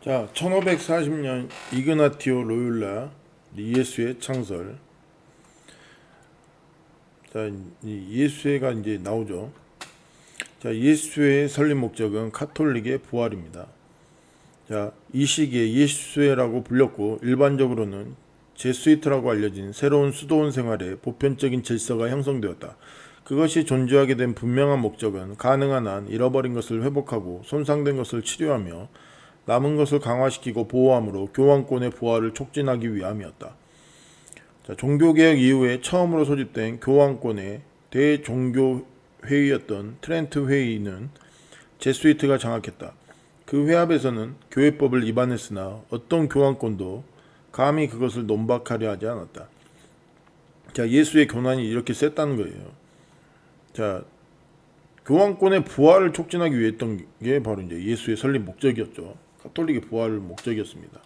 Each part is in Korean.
자, 1540년 이그나티오 로율라 예수의 창설. 자, 이 예수회가 이제 나오죠. 자, 예수회의 설립 목적은 카톨릭의 부활입니다. 자, 이 시기에 예수회라고 불렸고 일반적으로는 제수이트라고 알려진 새로운 수도원 생활의 보편적인 질서가 형성되었다. 그것이 존재하게 된 분명한 목적은 가능한 한 잃어버린 것을 회복하고 손상된 것을 치료하며 남은 것을 강화시키고 보호함으로 교황권의 부활을 촉진하기 위함이었다. 자, 종교개혁 이후에 처음으로 소집된 교황권의 대종교회의였던 트렌트 회의는 제수이트가 장악했다. 그 회합에서는 교회법을 위반했으나 어떤 교황권도 감히 그것을 논박하려 하지 않았다. 자, 예수의 교난이 이렇게 셌다는 거예요. 자, 교황권의 부활을 촉진하기 위해 했던 게 바로 이제 예수의 설립 목적이었죠. 가톨릭의 부활 목적이었습니다.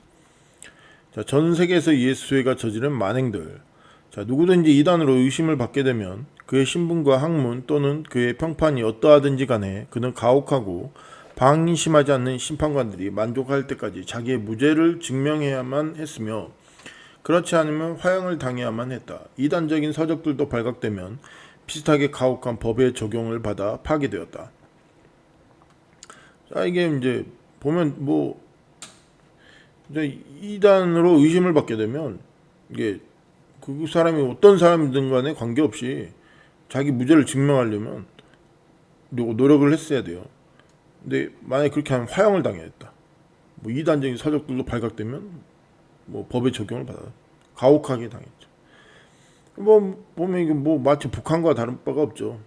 자, 전 세계에서 예수회가 저지른 만행들. 자, 누구든지 이단으로 의심을 받게 되면 그의 신분과 학문 또는 그의 평판이 어떠하든지 간에 그는 가혹하고 방심하지 않는 심판관들이 만족할 때까지 자기의 무죄를 증명해야만 했으며 그렇지 않으면 화형을 당해야만 했다. 이단적인 서적들도 발각되면 비슷하게 가혹한 법의 적용을 받아 파기되었다. 자, 이게 이제 보면 뭐 이제 이단으로 의심을 받게 되면 이게 그 사람이 어떤 사람이든 간에 관계없이 자기 무죄를 증명하려면 노력을 했어야 돼요. 근데 만약에 그렇게 하면 화형을 당해야 했다. 뭐 이단적인 서적들도 발각되면 뭐 법의 적용을 받아 가혹하게 당했죠. 뭐 보면 이게 뭐 마치 북한과 다른 바가 없죠.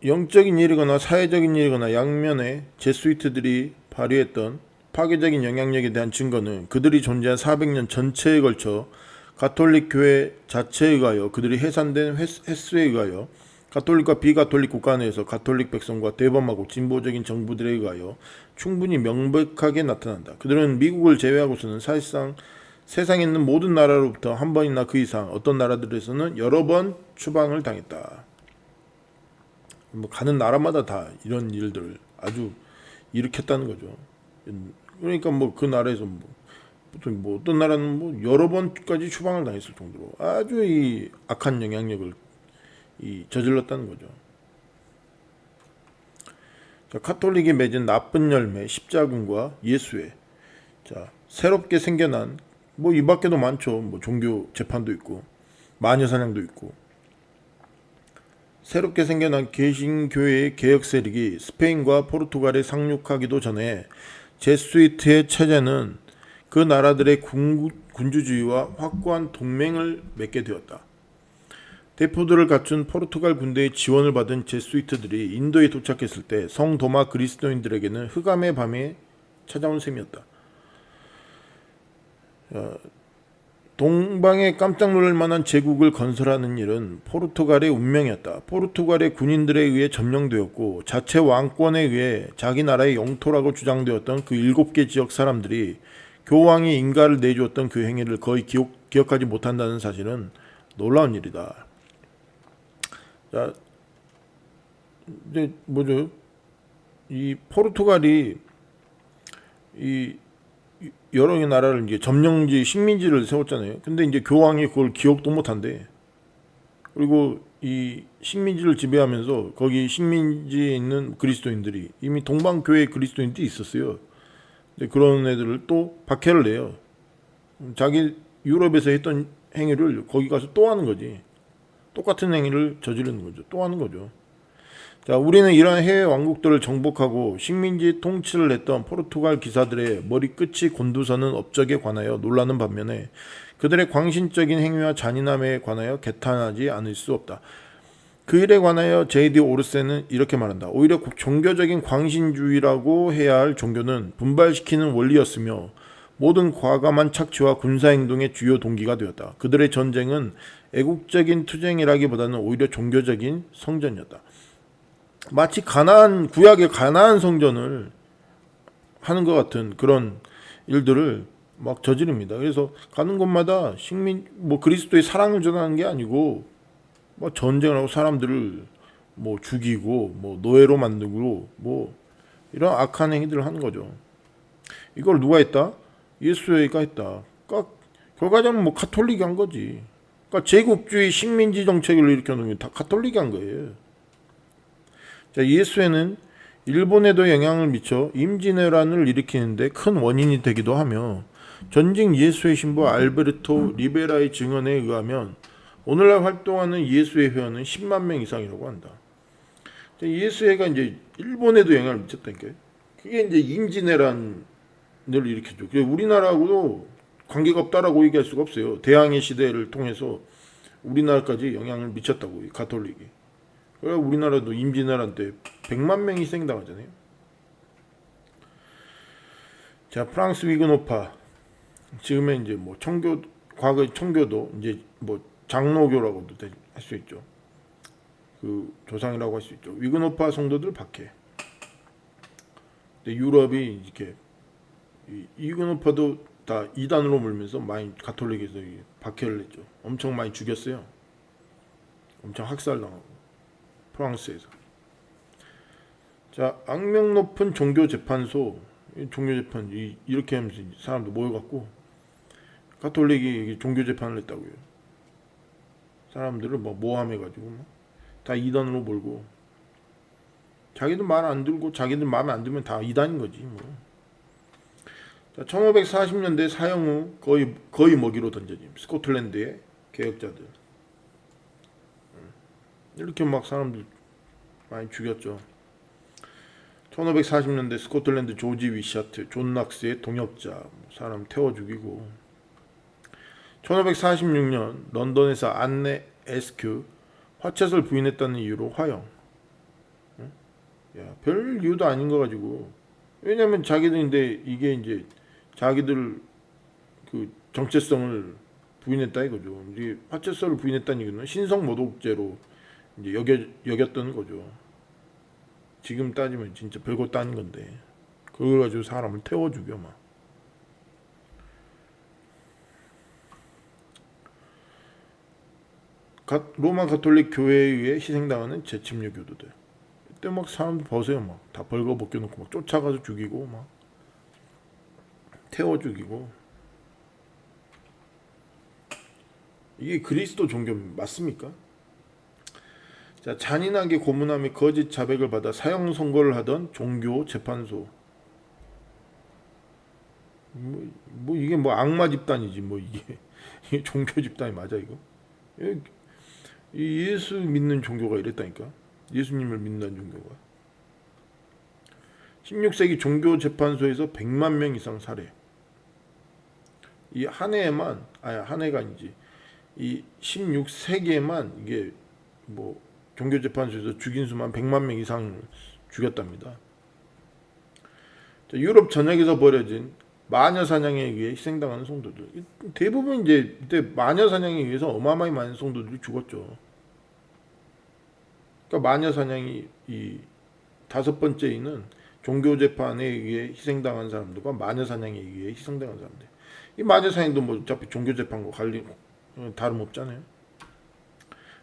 영적인 일이거나 사회적인 일이거나 양면에 제수이트들이 발휘했던 파괴적인 영향력에 대한 증거는 그들이 존재한 400년 전체에 걸쳐 가톨릭 교회 자체에 의하여 그들이 해산된 횟수에 의하여 가톨릭과 비가톨릭 국가 내에서 가톨릭 백성과 대범하고 진보적인 정부들에 의하여 충분히 명백하게 나타난다. 그들은 미국을 제외하고서는 사실상 세상에 있는 모든 나라로부터 한 번이나 그 이상 어떤 나라들에서는 여러 번 추방을 당했다. 뭐 가는 나라마다 다 이런 일들을 아주 일으켰다는 거죠. 그러니까 뭐 그 나라에서 뭐 보통 뭐 어떤 나라는 뭐 여러 번까지 추방을 당했을 정도로 아주 이 악한 영향력을 저질렀다는 거죠. 자, 카톨릭이 맺은 나쁜 열매 십자군과 예수회. 자, 새롭게 생겨난 뭐 이 밖에도 많죠. 뭐 종교 재판도 있고 마녀 사냥도 있고. 새롭게 생겨난 개신교회의 개혁 세력이 스페인과 포르투갈에 상륙하기도 전에 제수이트의 체제는 그 나라들의 군주주의와 확고한 동맹을 맺게 되었다. 대포들을 갖춘 포르투갈 군대의 지원을 받은 제수이트들이 인도에 도착했을 때 성도마 그리스도인들에게는 흑암의 밤에 찾아온 셈이었다. 동방에 깜짝 놀랄 만한 제국을 건설하는 일은 포르투갈의 운명이었다. 포르투갈의 군인들에 의해 점령되었고 자체 왕권에 의해 자기 나라의 영토라고 주장되었던 그 7개 지역 사람들이 교황이 인가를 내주었던 그 행위를 거의 기억하지 못한다는 사실은 놀라운 일이다. 자, 이제 뭐죠? 이 포르투갈이 이 여러 나라를 이제 점령지 식민지를 세웠잖아요. 근데 이제 교황이 그걸 기억도 못한대. 그리고 이 식민지를 지배하면서 거기 식민지에 있는 그리스도인들이 이미 동방교회 그리스도인들이 있었어요. 근데 그런 애들을 또 박해를 내요. 자기 유럽에서 했던 행위를 거기 가서 또 하는 거지. 똑같은 행위를 저지르는 거죠. 또 하는 거죠. 자, 우리는 이러한 해외 왕국들을 정복하고 식민지 통치를 했던 포르투갈 기사들의 머리끝이 곤두서는 업적에 관하여 놀라는 반면에 그들의 광신적인 행위와 잔인함에 관하여 개탄하지 않을 수 없다. 그 일에 관하여 제이디 오르세는 이렇게 말한다. 오히려 종교적인 광신주의라고 해야 할 종교는 분발시키는 원리였으며 모든 과감한 착취와 군사행동의 주요 동기가 되었다. 그들의 전쟁은 애국적인 투쟁이라기보다는 오히려 종교적인 성전이었다. 마치 구약의 가나안 성전을 하는 것 같은 그런 일들을 막 저지릅니다. 그래서 가는 곳마다 뭐 그리스도의 사랑을 전하는 게 아니고 뭐 전쟁을 하고 사람들을 뭐 죽이고 뭐 노예로 만들고 뭐 이런 악한 행위들을 하는 거죠. 이걸 누가 했다? 예수회가 했다. 그러니까 결과적으로 뭐 가톨릭이 한 거지. 그러니까 제국주의 식민지 정책을 일으켜 놓은 게 다 가톨릭이 한 거예요. 자, 예수회는 일본에도 영향을 미쳐 임진왜란을 일으키는데 큰 원인이 되기도 하며 전직 예수회 신부 알베르토 리베라의 증언에 의하면 오늘날 활동하는 예수회 회원은 10만 명 이상이라고 한다. 예수회가 이제 일본에도 영향을 미쳤다니까요. 그게 이제 임진왜란을 일으켰죠. 우리나라하고도 관계가 없다라고 얘기할 수가 없어요. 대항해 시대를 통해서 우리나라까지 영향을 미쳤다고, 가톨릭이. 그래 우리나라도 임진왜란 때 100만 명이 희생당하잖아요. 자, 프랑스 위그노파. 지금의 이제 뭐 청교, 과거의 청교도 이제 뭐 장로교라고도 할 수 있죠. 그 조상이라고 할 수 있죠. 위그노파 성도들 박해. 근데 유럽이 이렇게 위그노파도 다 이단으로 물면서 많이 가톨릭에서 박해를 했죠. 엄청 많이 죽였어요. 엄청 학살당하고 프랑스에서. 자, 악명 높은 종교재판소, 종교재판 이렇게 하면서 사람들 모여갖고 가톨릭이 종교재판을 했다고요. 사람들을 뭐 모함해가지고 다 이단으로 몰고, 자기들 말 안 들고 자기들 마음에 안 들면 다 이단인 거지 뭐. 자, 1540년대 사형 후 거의 먹이로 던져짐. 스코틀랜드의 개혁자들. 이렇게 막 사람들 많이 죽였죠. 1540년대 스코틀랜드 조지 위샤트, 존 낙스의 동역자 사람 태워 죽이고, 1546년 런던에서 안네 에스큐 화채를 부인했다는 이유로 화형. 야, 별 이유도 아닌 거 가지고. 왜냐면 자기들인데 이게 이제 자기들 그 정체성을 부인했다 이거죠. 이제 화채서를 부인했다는 이유는 신성모독죄로 이제 여겼던 거죠. 지금 따지면 진짜 별것도 아닌 건데 그걸 가지고 사람을 태워 죽여 막. 로마 가톨릭 교회에 의해 희생당하는 재침류 교도들. 이때 막 사람들 보세요, 막 다 벌거 벗겨놓고 막 쫓아가서 죽이고 막 태워 죽이고. 이게 그리스도 종교 맞습니까? 자, 잔인하게 고문하며 거짓 자백을 받아 사형 선고를 하던 종교 재판소. 뭐 이게 뭐 악마 집단이지 뭐 이게 종교 집단이 맞아 이거? 이 예수 믿는 종교가 이랬다니까. 예수님을 믿는 종교가. 16세기 종교 재판소에서 100만 명 이상 살해. 이 한 해에만, 한 해가 아니지. 이 16세기에만 이게 뭐 종교재판소에서 죽인 수만 100만 명 이상 죽였답니다. 유럽 전역에서 벌어진 마녀 사냥에 의해 희생당하는 성도들. 대부분 이제 그때 마녀 사냥에 의해서 어마어마히 많은 성도들이 죽었죠. 그러니까 마녀 사냥이 이 다섯 번째는 종교재판에 의해 희생당한 사람들과 마녀 사냥에 의해 희생당한 사람들. 이 마녀 사냥도 뭐 어차피 종교재판과 관리 다름없잖아요.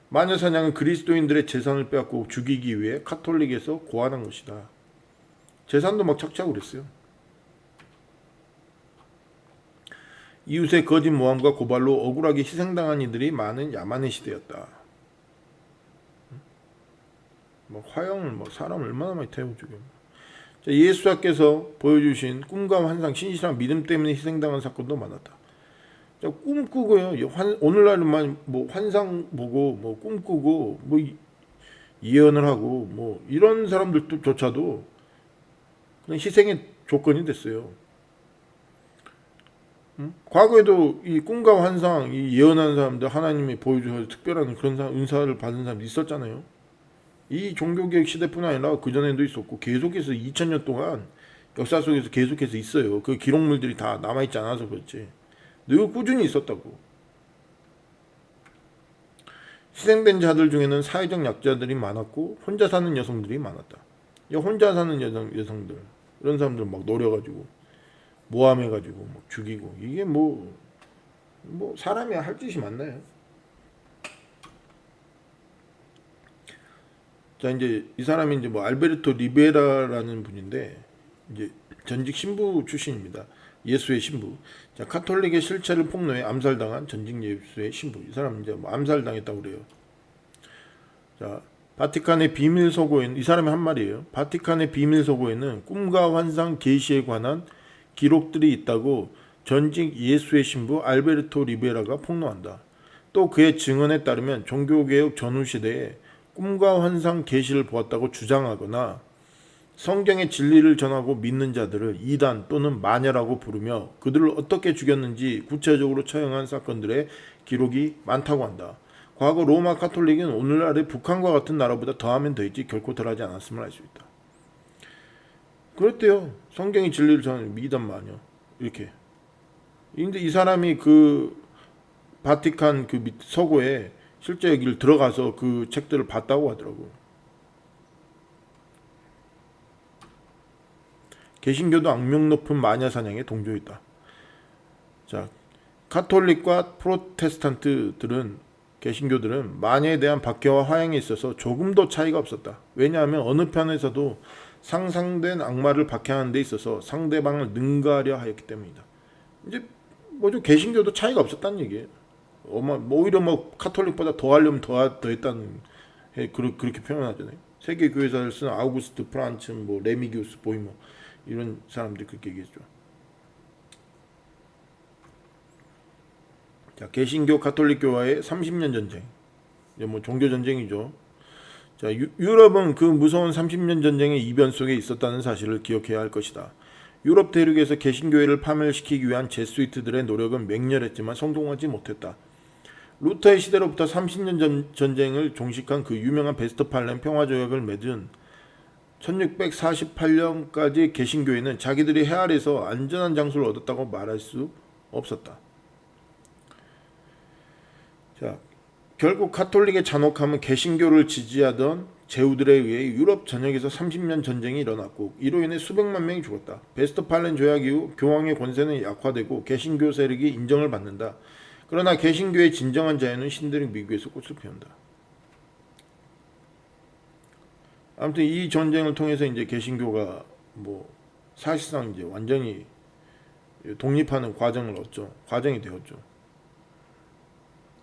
마녀 사냥은 그리스도인들의 재산을 빼앗고 죽이기 위해 카톨릭에서 고안한 것이다. 재산도 막 착취하고 그랬어요. 이웃의 거짓 모함과 고발로 억울하게 희생당한 이들이 많은 야만의 시대였다. 뭐 화형을 뭐 사람 얼마나 많이 태워 죽여. 예수님께서 보여주신 꿈과 환상, 신실한 믿음 때문에 희생당한 사건도 많았다. 꿈꾸고요. 오늘날은 뭐 환상 보고 뭐 꿈꾸고 뭐 예언을 하고 뭐 이런 사람들조차도 그냥 희생의 조건이 됐어요. 과거에도 이 꿈과 환상, 이 예언하는 사람들 하나님이 보여주셔서 특별한 그런 은사를 받은 사람이 있었잖아요. 이 종교개혁 시대뿐 아니라 그전에도 있었고 계속해서 2000년 동안 역사 속에서 계속해서 있어요. 그 기록물들이 다 남아있지 않아서 그렇지. 늘 꾸준히 있었다고. 희생된 자들 중에는 사회적 약자들이 많았고 혼자 사는 여성들이 많았다. 혼자 사는 여성들 이런 사람들 막 노려가지고 모함해가지고 막 죽이고. 이게 뭐 사람이 할 짓이 맞나요? 자, 이제 이 사람이 이제 뭐 알베르토 리베라라는 분인데 이제 전직 신부 출신입니다. 예수의 신부. 자, 카톨릭의 실체를 폭로해 암살당한 전직 예수의 신부. 이 사람 이제 뭐 암살당했다고 그래요. 자, 바티칸의 비밀 서고에는 이 사람이 한 말이에요. 바티칸의 비밀 서고에는 꿈과 환상 계시에 관한 기록들이 있다고 전직 예수의 신부 알베르토 리베라가 폭로한다. 또 그의 증언에 따르면 종교개혁 전후 시대에 꿈과 환상 계시를 보았다고 주장하거나 성경의 진리를 전하고 믿는 자들을 이단 또는 마녀라고 부르며 그들을 어떻게 죽였는지 구체적으로 처형한 사건들의 기록이 많다고 한다. 과거 로마 카톨릭은 오늘날의 북한과 같은 나라보다 더하면 더했지 결코 덜하지 않았음을 알 수 있다. 그랬대요. 성경의 진리를 전하는 이단 마녀 이렇게. 근데 이 사람이 그 바티칸 그 서고에 실제 여기를 들어가서 그 책들을 봤다고 하더라고요. 개신교도 악명 높은 마녀 사냥에 동조했다. 자, 카톨릭과 프로테스탄트들은 개신교들은 마녀에 대한 박해와 화형에 있어서 조금도 차이가 없었다. 왜냐하면 어느 편에서도 상상된 악마를 박해하는 데 있어서 상대방을 능가하려 하였기 때문이다. 이제 뭐죠? 개신교도 차이가 없었다는 얘기예요. 오히려 뭐 카톨릭보다 더 하려면 더 했다는 그렇게 표현하잖아요. 세계 교회사를 쓴 아우구스트 프란츠, 뭐 레미기우스 보이머 이런 사람들이 그렇게 얘기했죠. 자, 개신교 카톨릭교와의 30년 전쟁. 이제 뭐 종교 전쟁이죠. 자, 유럽은 그 무서운 30년 전쟁의 이변 속에 있었다는 사실을 기억해야 할 것이다. 유럽 대륙에서 개신교회를 파멸시키기 위한 제수이트들의 노력은 맹렬했지만 성공하지 못했다. 루터의 시대로부터 30년 전쟁을 종식한 그 유명한 베스트팔렌 평화조약을 맺은 1648년까지 개신교회는 자기들이 헤아려서 안전한 장소를 얻었다고 말할 수 없었다. 자, 결국 카톨릭의 잔혹함은 개신교를 지지하던 제후들에 의해 유럽 전역에서 30년 전쟁이 일어났고 이로 인해 수백만 명이 죽었다. 베스트팔렌 조약 이후 교황의 권세는 약화되고 개신교 세력이 인정을 받는다. 그러나 개신교의 진정한 자유는 신들이 미국에서 꽃을 피운다. 아무튼 이 전쟁을 통해서 이제 개신교가 뭐 사실상 이제 완전히 독립하는 과정이 되었죠.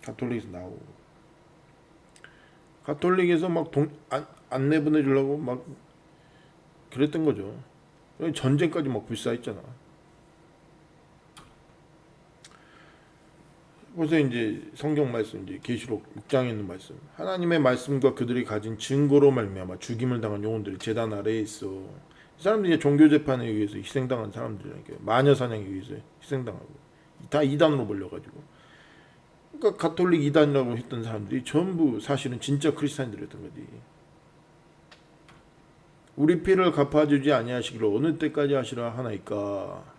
카톨릭에서 나오고 카톨릭에서 막 안 내보내주려고 막 그랬던 거죠. 전쟁까지 막 불사했잖아. 그래서 이제 성경 말씀, 이제 계시록 6장에 있는 말씀, 하나님의 말씀과 그들이 가진 증거로 말미암아 죽임을 당한 영혼들이 제단 아래에 있어. 이 사람들이 종교 재판에 의해서 희생당한 사람들이라니까. 마녀 사냥에 의해서 희생당하고 다 이단으로 몰려가지고. 그러니까 가톨릭 이단이라고 했던 사람들이 전부 사실은 진짜 크리스찬들이었던 거지. 우리 피를 갚아주지 아니하시기를 어느 때까지 하시라 하나이까.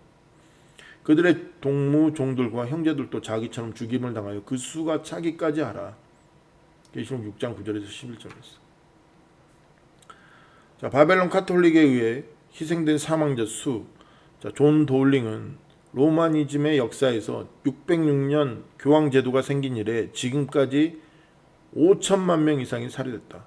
그들의 동무 종들과 형제들도 자기처럼 죽임을 당하여 그 수가 차기까지 하라. 계시록 6장 9절에서 11절에서. 자, 바벨론 카톨릭에 의해 희생된 사망자 수. 자, 존 도울링은 로마니즘의 역사에서 606년 교황 제도가 생긴 이래 지금까지 5천만 명 이상이 살해됐다.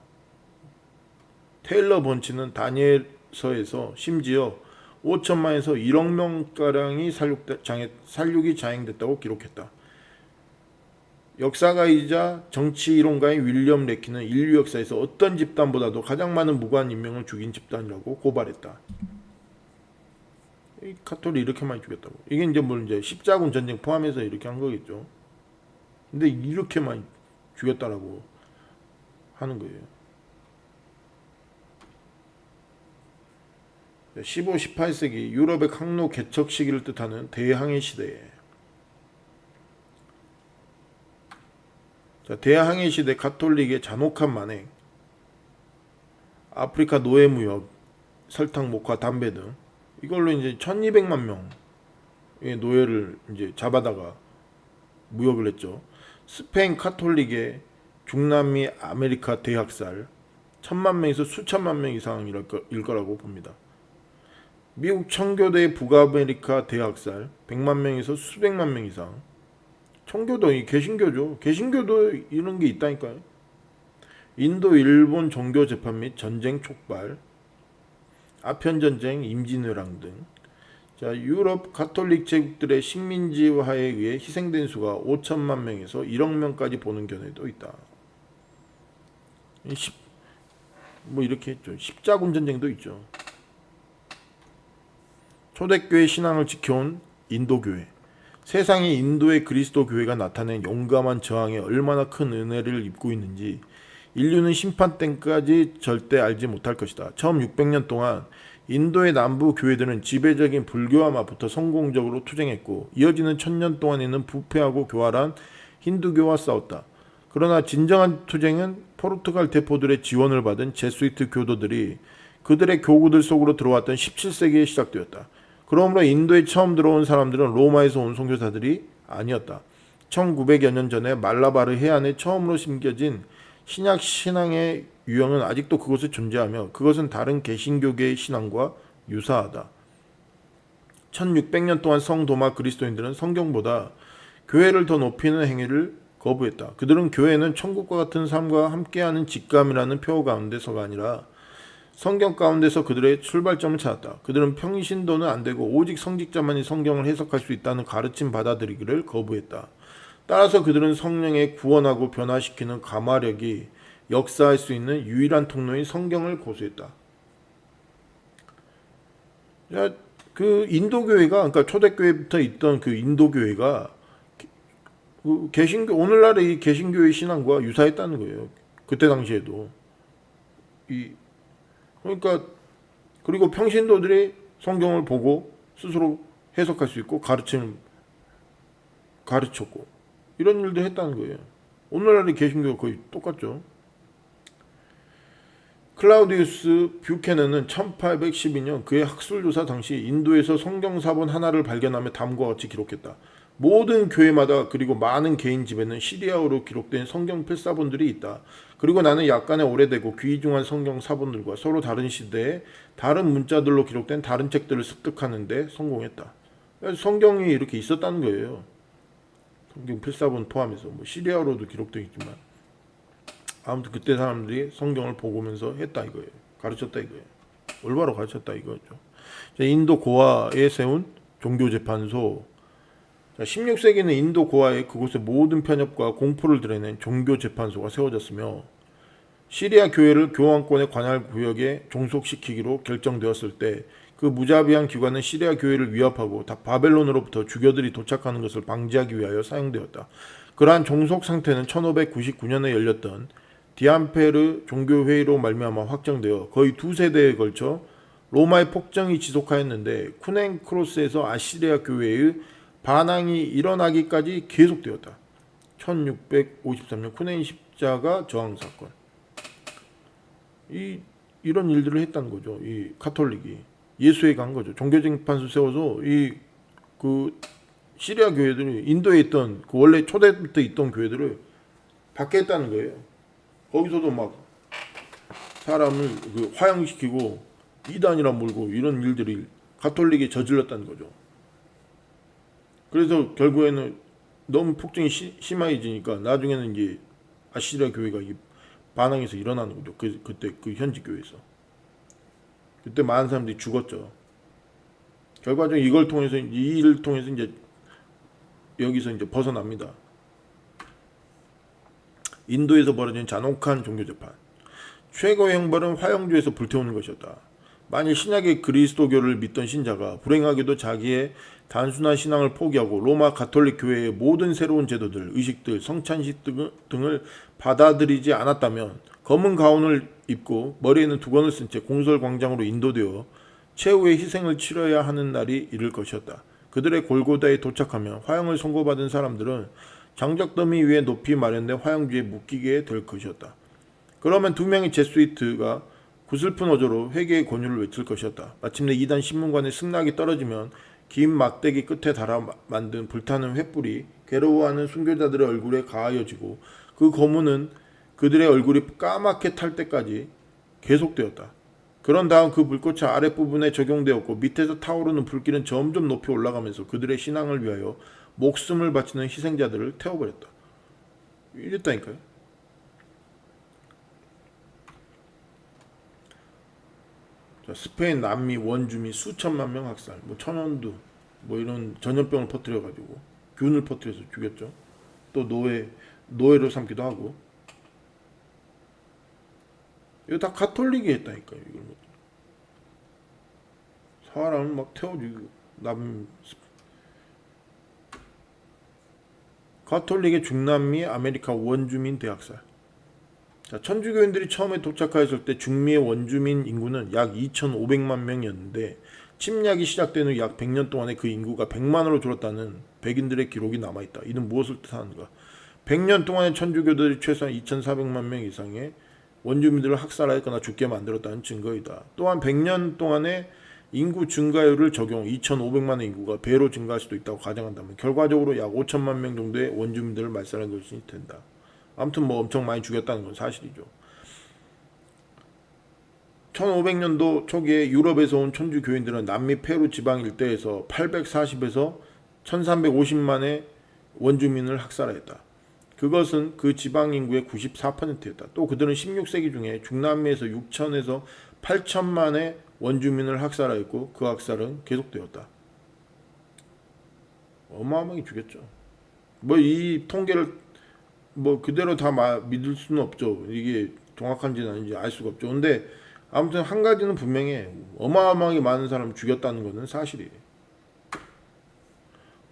테일러 번치는 다니엘서에서 심지어 5천만에서 1억 명가량이 살육이 자행됐다고 기록했다. 역사가이자 정치이론가인 윌리엄 레키는 인류 역사에서 어떤 집단보다도 가장 많은 무고한 인명을 죽인 집단이라고 고발했다. 이 카톨릭 이렇게 많이 죽였다고. 이게 이제 십자군 전쟁 포함해서 이렇게 한 거겠죠. 근데 이렇게 많이 죽였다라고 하는 거예요. 15, 18세기 유럽의 항로 개척 시기를 뜻하는 대항해 시대에. 자, 대항해 시대 가톨릭의 잔혹한 만행, 아프리카 노예 무역, 설탕, 목화, 담배 등 이걸로 이제 1200만 명의 노예를 이제 잡아다가 무역을 했죠. 스페인 카톨릭의 중남미 아메리카 대학살 1000만 명에서 수천만 명 이상일 거라고 봅니다. 미국 청교도의 북아메리카 대학살 100만 명에서 수백만 명 이상. 청교도 이 개신교죠. 개신교도 이런 게 있다니까요. 인도 일본 종교 재판 및 전쟁 촉발, 아편 전쟁, 임진왜란 등. 자, 유럽 가톨릭 제국들의 식민지화에 의해 희생된 수가 5천만 명에서 1억 명까지 보는 견해도 있다. 뭐 이렇게 했죠. 십자군 전쟁도 있죠. 초대교회 신앙을 지켜온 인도교회. 세상에 인도의 그리스도 교회가 나타낸 용감한 저항에 얼마나 큰 은혜를 입고 있는지 인류는 심판 때까지 절대 알지 못할 것이다. 처음 600년 동안 인도의 남부 교회들은 지배적인 불교와 맞붙어 성공적으로 투쟁했고 이어지는 1000년 동안에는 부패하고 교활한 힌두교와 싸웠다. 그러나 진정한 투쟁은 포르투갈 대포들의 지원을 받은 제수이트 교도들이 그들의 교구들 속으로 들어왔던 17세기에 시작되었다. 그러므로 인도에 처음 들어온 사람들은 로마에서 온 선교사들이 아니었다. 1900여 년 전에 말라바르 해안에 처음으로 심겨진 신약 신앙의 유형은 아직도 그곳에 존재하며 그것은 다른 개신교계의 신앙과 유사하다. 1600년 동안 성도마 그리스도인들은 성경보다 교회를 더 높이는 행위를 거부했다. 그들은 교회는 천국과 같은 삶과 함께하는 직감이라는 표 가운데서가 아니라 성경 가운데서 그들의 출발점을 찾았다. 그들은 평신도는 안 되고 오직 성직자만이 성경을 해석할 수 있다는 가르침 받아들이기를 거부했다. 따라서 그들은 성령의 구원하고 변화시키는 가마력이 역사할 수 있는 유일한 통로인 성경을 고수했다. 그 인도교회가, 그러니까 초대교회부터 있던 그 인도교회가 그 개신교, 오늘날의 이 개신교의 신앙과 유사했다는 거예요. 그때 당시에도. 그러니까 그리고 평신도들이 성경을 보고 스스로 해석할 수 있고 가르쳤고 이런 일도 했다는 거예요. 오늘날의 개신교가 거의 똑같죠. 클라우디우스 뷰캐넌은 1812년 그의 학술조사 당시 인도에서 성경사본 하나를 발견하며 다음과 같이 기록했다. 모든 교회마다 그리고 많은 개인 집에는 시리아어로 기록된 성경 필사본들이 있다. 그리고 나는 약간의 오래되고 귀중한 성경 사본들과 서로 다른 시대에 다른 문자들로 기록된 다른 책들을 습득하는 데 성공했다. 성경이 이렇게 있었다는 거예요. 성경 필사본 포함해서 뭐 시리아어로도 기록되어 있지만 아무튼 그때 사람들이 성경을 보고면서 했다 이거예요. 가르쳤다 이거예요. 올바로 가르쳤다 이거죠. 인도 고아에 세운 종교재판소. 16세기는 인도 고아에 그곳의 모든 편협과 공포를 드러낸 종교재판소가 세워졌으며 시리아 교회를 교황권의 관할 구역에 종속시키기로 결정되었을 때 그 무자비한 기관은 시리아 교회를 위협하고 바벨론으로부터 주교들이 도착하는 것을 방지하기 위하여 사용되었다. 그러한 종속 상태는 1599년에 열렸던 디암페르 종교회의로 말미암아 확정되어 거의 2세대에 걸쳐 로마의 폭정이 지속하였는데 쿠넨 크로스에서 아시리아 교회의 반항이 일어나기까지 계속되었다. 1653년 쿠넨 십자가 저항 사건. 이런 일들을 했다는 거죠. 이 카톨릭이 예수에 간 거죠. 종교재판소 세워서 그 시리아 교회들이 인도에 있던 그 원래 초대부터 있던 교회들을 받게 했다는 거예요. 거기서도 막 사람을 화형시키고 이단이라 몰고 이런 일들이 가톨릭이 저질렀다는 거죠. 그래서 결국에는 너무 폭정이 심해지니까 나중에는 이제 아시리아 교회가 반항해서 일어나는 거죠. 그때 그 현지 교회에서. 그때 많은 사람들이 죽었죠. 결과적으로 이 일을 통해서 이제 여기서 이제 벗어납니다. 인도에서 벌어진 잔혹한 종교재판. 최고의 형벌은 화형주에서 불태우는 것이었다. 만일 신약의 그리스도교를 믿던 신자가 불행하게도 자기의 단순한 신앙을 포기하고 로마 가톨릭 교회의 모든 새로운 제도들, 의식들, 성찬식 등을 받아들이지 않았다면 검은 가운을 입고 머리에는 두건을 쓴 채 공설광장으로 인도되어 최후의 희생을 치러야 하는 날이 이를 것이었다. 그들의 골고다에 도착하면 화형을 선고받은 사람들은 장작더미 위에 높이 마련된 화형주에 묶이게 될 것이었다. 그러면 2명의 제수이트가 구슬픈 어조로 회개의 권유를 외칠 것이었다. 마침내 이단 신문관의 승낙이 떨어지면 긴 막대기 끝에 달아 만든 불타는 횃불이 괴로워하는 순교자들의 얼굴에 가하여지고 그 고문은 그들의 얼굴이 까맣게 탈 때까지 계속되었다. 그런 다음 그 불꽃이 아랫부분에 적용되었고 밑에서 타오르는 불길은 점점 높이 올라가면서 그들의 신앙을 위하여 목숨을 바치는 희생자들을 태워버렸다. 이랬다니까요. 자, 스페인, 남미 원주민 수천만 명 학살, 뭐 천연두, 뭐 이런 전염병을 퍼뜨려 가지고 균을 퍼뜨려서 죽였죠. 또 노예로 삼기도 하고. 이거 다 가톨릭이 했다니까요. 이걸 사람을 막 태워 죽이고 가톨릭의 중남미 아메리카 원주민 대학살. 자, 천주교인들이 처음에 도착하였을 때 중미의 원주민 인구는 약 2,500만 명이었는데 침략이 시작된 후 약 100년 동안에 그 인구가 100만으로 줄었다는 백인들의 기록이 남아있다. 이는 무엇을 뜻하는가? 100년 동안에 천주교들이 최소한 2,400만 명 이상의 원주민들을 학살하였거나 죽게 만들었다는 증거이다. 또한 100년 동안에 인구 증가율을 적용 2,500만의 인구가 배로 증가할 수도 있다고 가정한다면 결과적으로 약 5천만 명 정도의 원주민들을 말살한 것이 된다. 아무튼 뭐 엄청 많이 죽였다는 건 사실이죠. 1500년도 초기에 유럽에서 온 천주교인들은 남미 페루 지방 일대에서 840에서 1350만의 원주민을 학살하였다. 그것은 그 지방 인구의 94%였다. 또 그들은 16세기 중에 중남미에서 6천에서 8천만의 원주민을 학살하였고 그 학살은 계속되었다. 어마어마하게 죽였죠. 뭐 이 통계를 뭐 그대로 다 믿을 수는 없죠. 이게 정확한지는 아닌지 알 수가 없죠. 근데 아무튼 한 가지는 분명히 어마어마하게 많은 사람을 죽였다는 것은 사실이에요.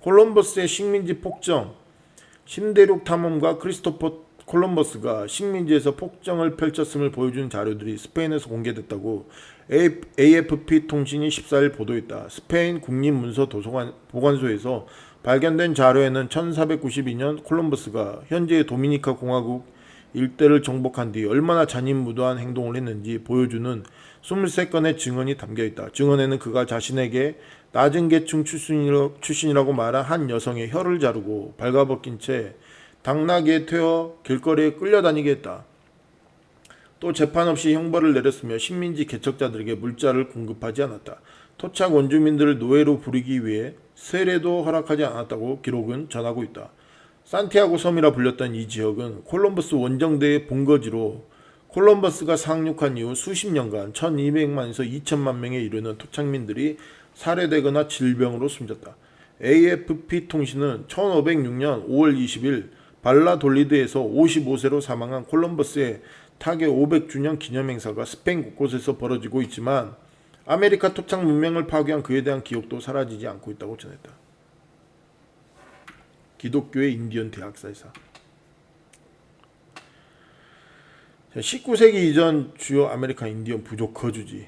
콜럼버스의 식민지 폭정. 신대륙 탐험가 크리스토퍼 콜럼버스가 식민지에서 폭정을 펼쳤음을 보여주는 자료들이 스페인에서 공개됐다고 AFP 통신이 14일 보도했다. 스페인 국립문서도서관 보관소에서 발견된 자료에는 1492년 콜럼버스가 현재의 도미니카 공화국 일대를 정복한 뒤 얼마나 잔인무도한 행동을 했는지 보여주는 23건의 증언이 담겨있다. 증언에는 그가 자신에게 낮은 계층 출신이라고 말한 한 여성의 혀를 자르고 발가벗긴 채 당나귀에 태워 길거리에 끌려다니게 했다. 또 재판 없이 형벌을 내렸으며 식민지 개척자들에게 물자를 공급하지 않았다. 토착 원주민들을 노예로 부리기 위해 세례도 허락하지 않았다고 기록은 전하고 있다. 산티아고 섬이라 불렸던 이 지역은 콜럼버스 원정대의 본거지로 콜럼버스가 상륙한 이후 수십 년간 1200만에서 2000만 명에 이르는 토착민들이 살해되거나 질병으로 숨졌다. AFP 통신은 1506년 5월 20일 발라돌리드에서 55세로 사망한 콜럼버스의 타계 500주년 기념행사가 스페인 곳곳에서 벌어지고 있지만 아메리카 토착 문명을 파괴한 그에 대한 기억도 사라지지 않고 있다고 전했다. 기독교의 인디언 대학살사. 19세기 이전 주요 아메리카 인디언 부족 거주지.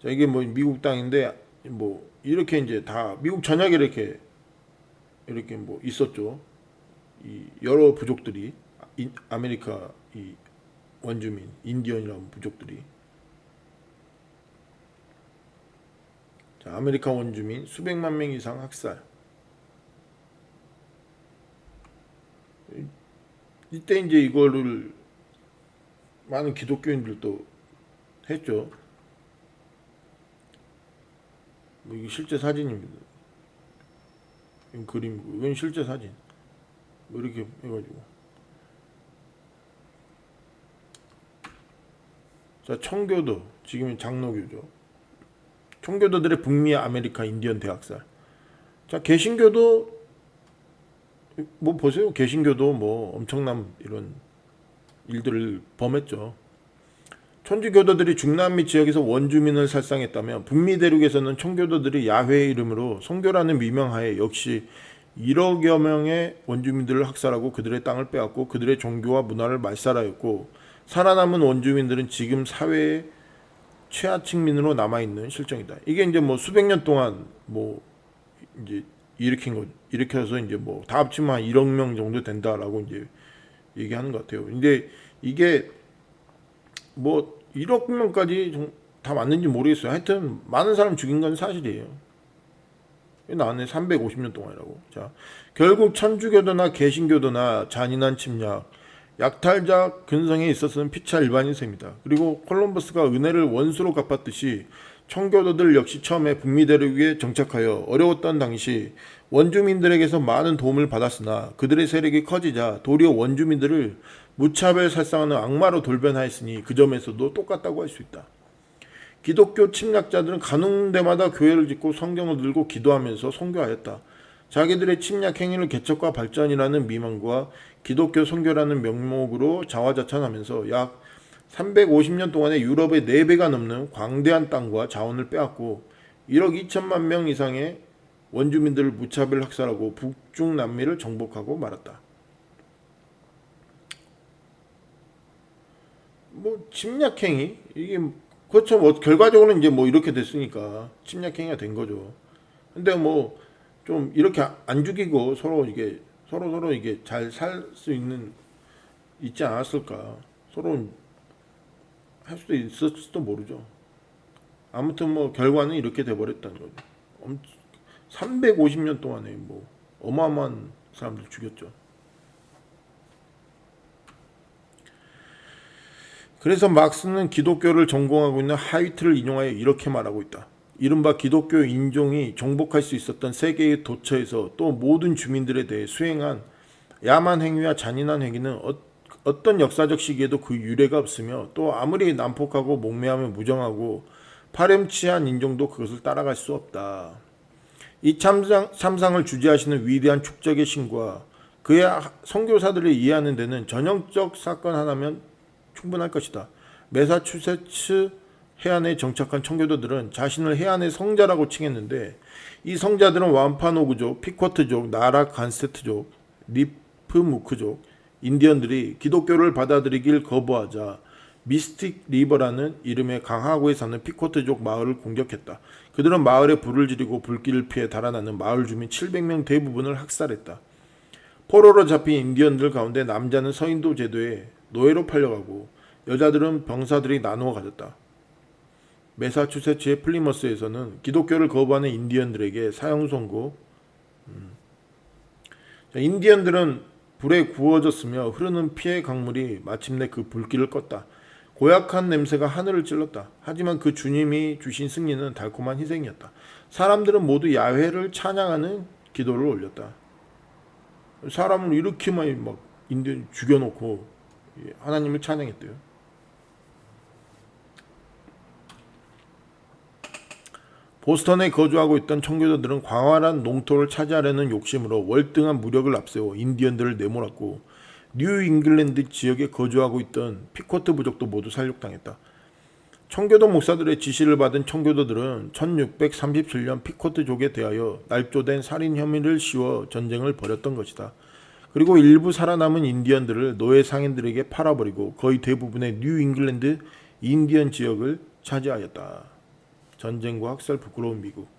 자, 이게 뭐 미국 땅인데 뭐 이렇게 이제 다 미국 전역에 이렇게 뭐 있었죠. 이 여러 부족들이 아메리카 이 원주민 인디언이라는 부족들이. 자, 아메리카 원주민 수백만 명 이상 학살. 이때 이제 이거를 많은 기독교인들도 했죠. 뭐 이게 실제 사진입니다. 이건 그림이고 이건 실제 사진. 뭐 이렇게 해가지고. 자, 청교도 지금은 장로교죠. 청교도들의 북미 아메리카 인디언 대학살. 자, 개신교도 뭐 보세요. 개신교도 뭐 엄청난 이런 일들을 범했죠. 천주교도들이 중남미 지역에서 원주민을 살상했다면 북미 대륙에서는 청교도들이 야훼의 이름으로 선교라는 미명하에 역시 1억여 명의 원주민들을 학살하고 그들의 땅을 빼앗고 그들의 종교와 문화를 말살하였고 살아남은 원주민들은 지금 사회의 최하층민으로 남아있는 실정이다. 이게 이제 뭐 수백 년 동안 뭐 이제 일으켜서 이제 뭐 다 합치면 한 1억 명 정도 된다라고 이제 얘기하는 것 같아요. 근데 이게 뭐 1억 명까지 다 맞는지 모르겠어요. 하여튼 많은 사람 죽인 건 사실이에요. 나왔네. 350년 동안이라고. 자, 결국 천주교도나 개신교도나 잔인한 침략, 약탈자 근성에 있어서는 피차 일반인 셈이다. 그리고 콜럼버스가 은혜를 원수로 갚았듯이 청교도들 역시 처음에 북미 대륙에 정착하여 어려웠던 당시 원주민들에게서 많은 도움을 받았으나 그들의 세력이 커지자 도리어 원주민들을 무차별 살상하는 악마로 돌변하였으니 그 점에서도 똑같다고 할 수 있다. 기독교 침략자들은 가는 데마다 교회를 짓고 성경을 들고 기도하면서 선교하였다. 자기들의 침략 행위를 개척과 발전이라는 미망과 기독교 선교라는 명목으로 자화자찬하면서 약 350년 동안에 유럽의 4배가 넘는 광대한 땅과 자원을 빼앗고 1억 2천만 명 이상의 원주민들을 무차별 학살하고 북중 남미를 정복하고 말았다. 뭐 침략행위 이게 그렇죠. 뭐 결과적으로는 이제 뭐 이렇게 됐으니까 침략행위가 된 거죠. 근데 뭐 좀 이렇게 안 죽이고 서로 이게 서로 이게 잘 살 수 있지 않았을까? 서로 할 수도 있었을지도 모르죠. 아무튼 뭐 결과는 이렇게 돼버렸다는 거죠. 350년 동안에 뭐 어마어마한 사람들 죽였죠. 그래서 막스는 기독교를 전공하고 있는 하위트를 인용하여 이렇게 말하고 있다. 이른바 기독교 인종이 정복할 수 있었던 세계의 도처에서 또 모든 주민들에 대해 수행한 야만 행위와 잔인한 행위는 어떤 역사적 시기에도 그 유례가 없으며 또 아무리 난폭하고 목매하며 무정하고 파렴치한 인종도 그것을 따라갈 수 없다. 이 참상을 주재하시는 위대한 축적의 신과 그의 선교사들을 이해하는 데는 전형적 사건 하나면 충분할 것이다. 매사추세츠 해안에 정착한 청교도들은 자신을 해안의 성자라고 칭했는데 이 성자들은 완파노그족, 피쿼트족, 나라간세트족, 리프무크족, 인디언들이 기독교를 받아들이길 거부하자 미스틱 리버라는 이름의 강하구에 사는 피쿼트족 마을을 공격했다. 그들은 마을에 불을 지르고 불길을 피해 달아나는 마을 주민 700명 대부분을 학살했다. 포로로 잡힌 인디언들 가운데 남자는 서인도 제도에 노예로 팔려가고 여자들은 병사들이 나누어 가졌다. 매사추세츠의 플리머스에서는 기독교를 거부하는 인디언들에게 사형 선고. 인디언들은 불에 구워졌으며 흐르는 피의 강물이 마침내 그 불길을 껐다. 고약한 냄새가 하늘을 찔렀다. 하지만 그 주님이 주신 승리는 달콤한 희생이었다. 사람들은 모두 야훼를 찬양하는 기도를 올렸다. 사람을 이렇게 많이 막 인디언 죽여놓고 하나님을 찬양했대요. 보스턴에 거주하고 있던 청교도들은 광활한 농토를 차지하려는 욕심으로 월등한 무력을 앞세워 인디언들을 내몰았고 뉴 잉글랜드 지역에 거주하고 있던 피쿼트 부족도 모두 살육당했다. 청교도 목사들의 지시를 받은 청교도들은 1637년 피쿼트족에 대하여 날조된 살인 혐의를 씌워 전쟁을 벌였던 것이다. 그리고 일부 살아남은 인디언들을 노예 상인들에게 팔아버리고 거의 대부분의 뉴 잉글랜드 인디언 지역을 차지하였다. 전쟁과 학살 부끄러운 미국.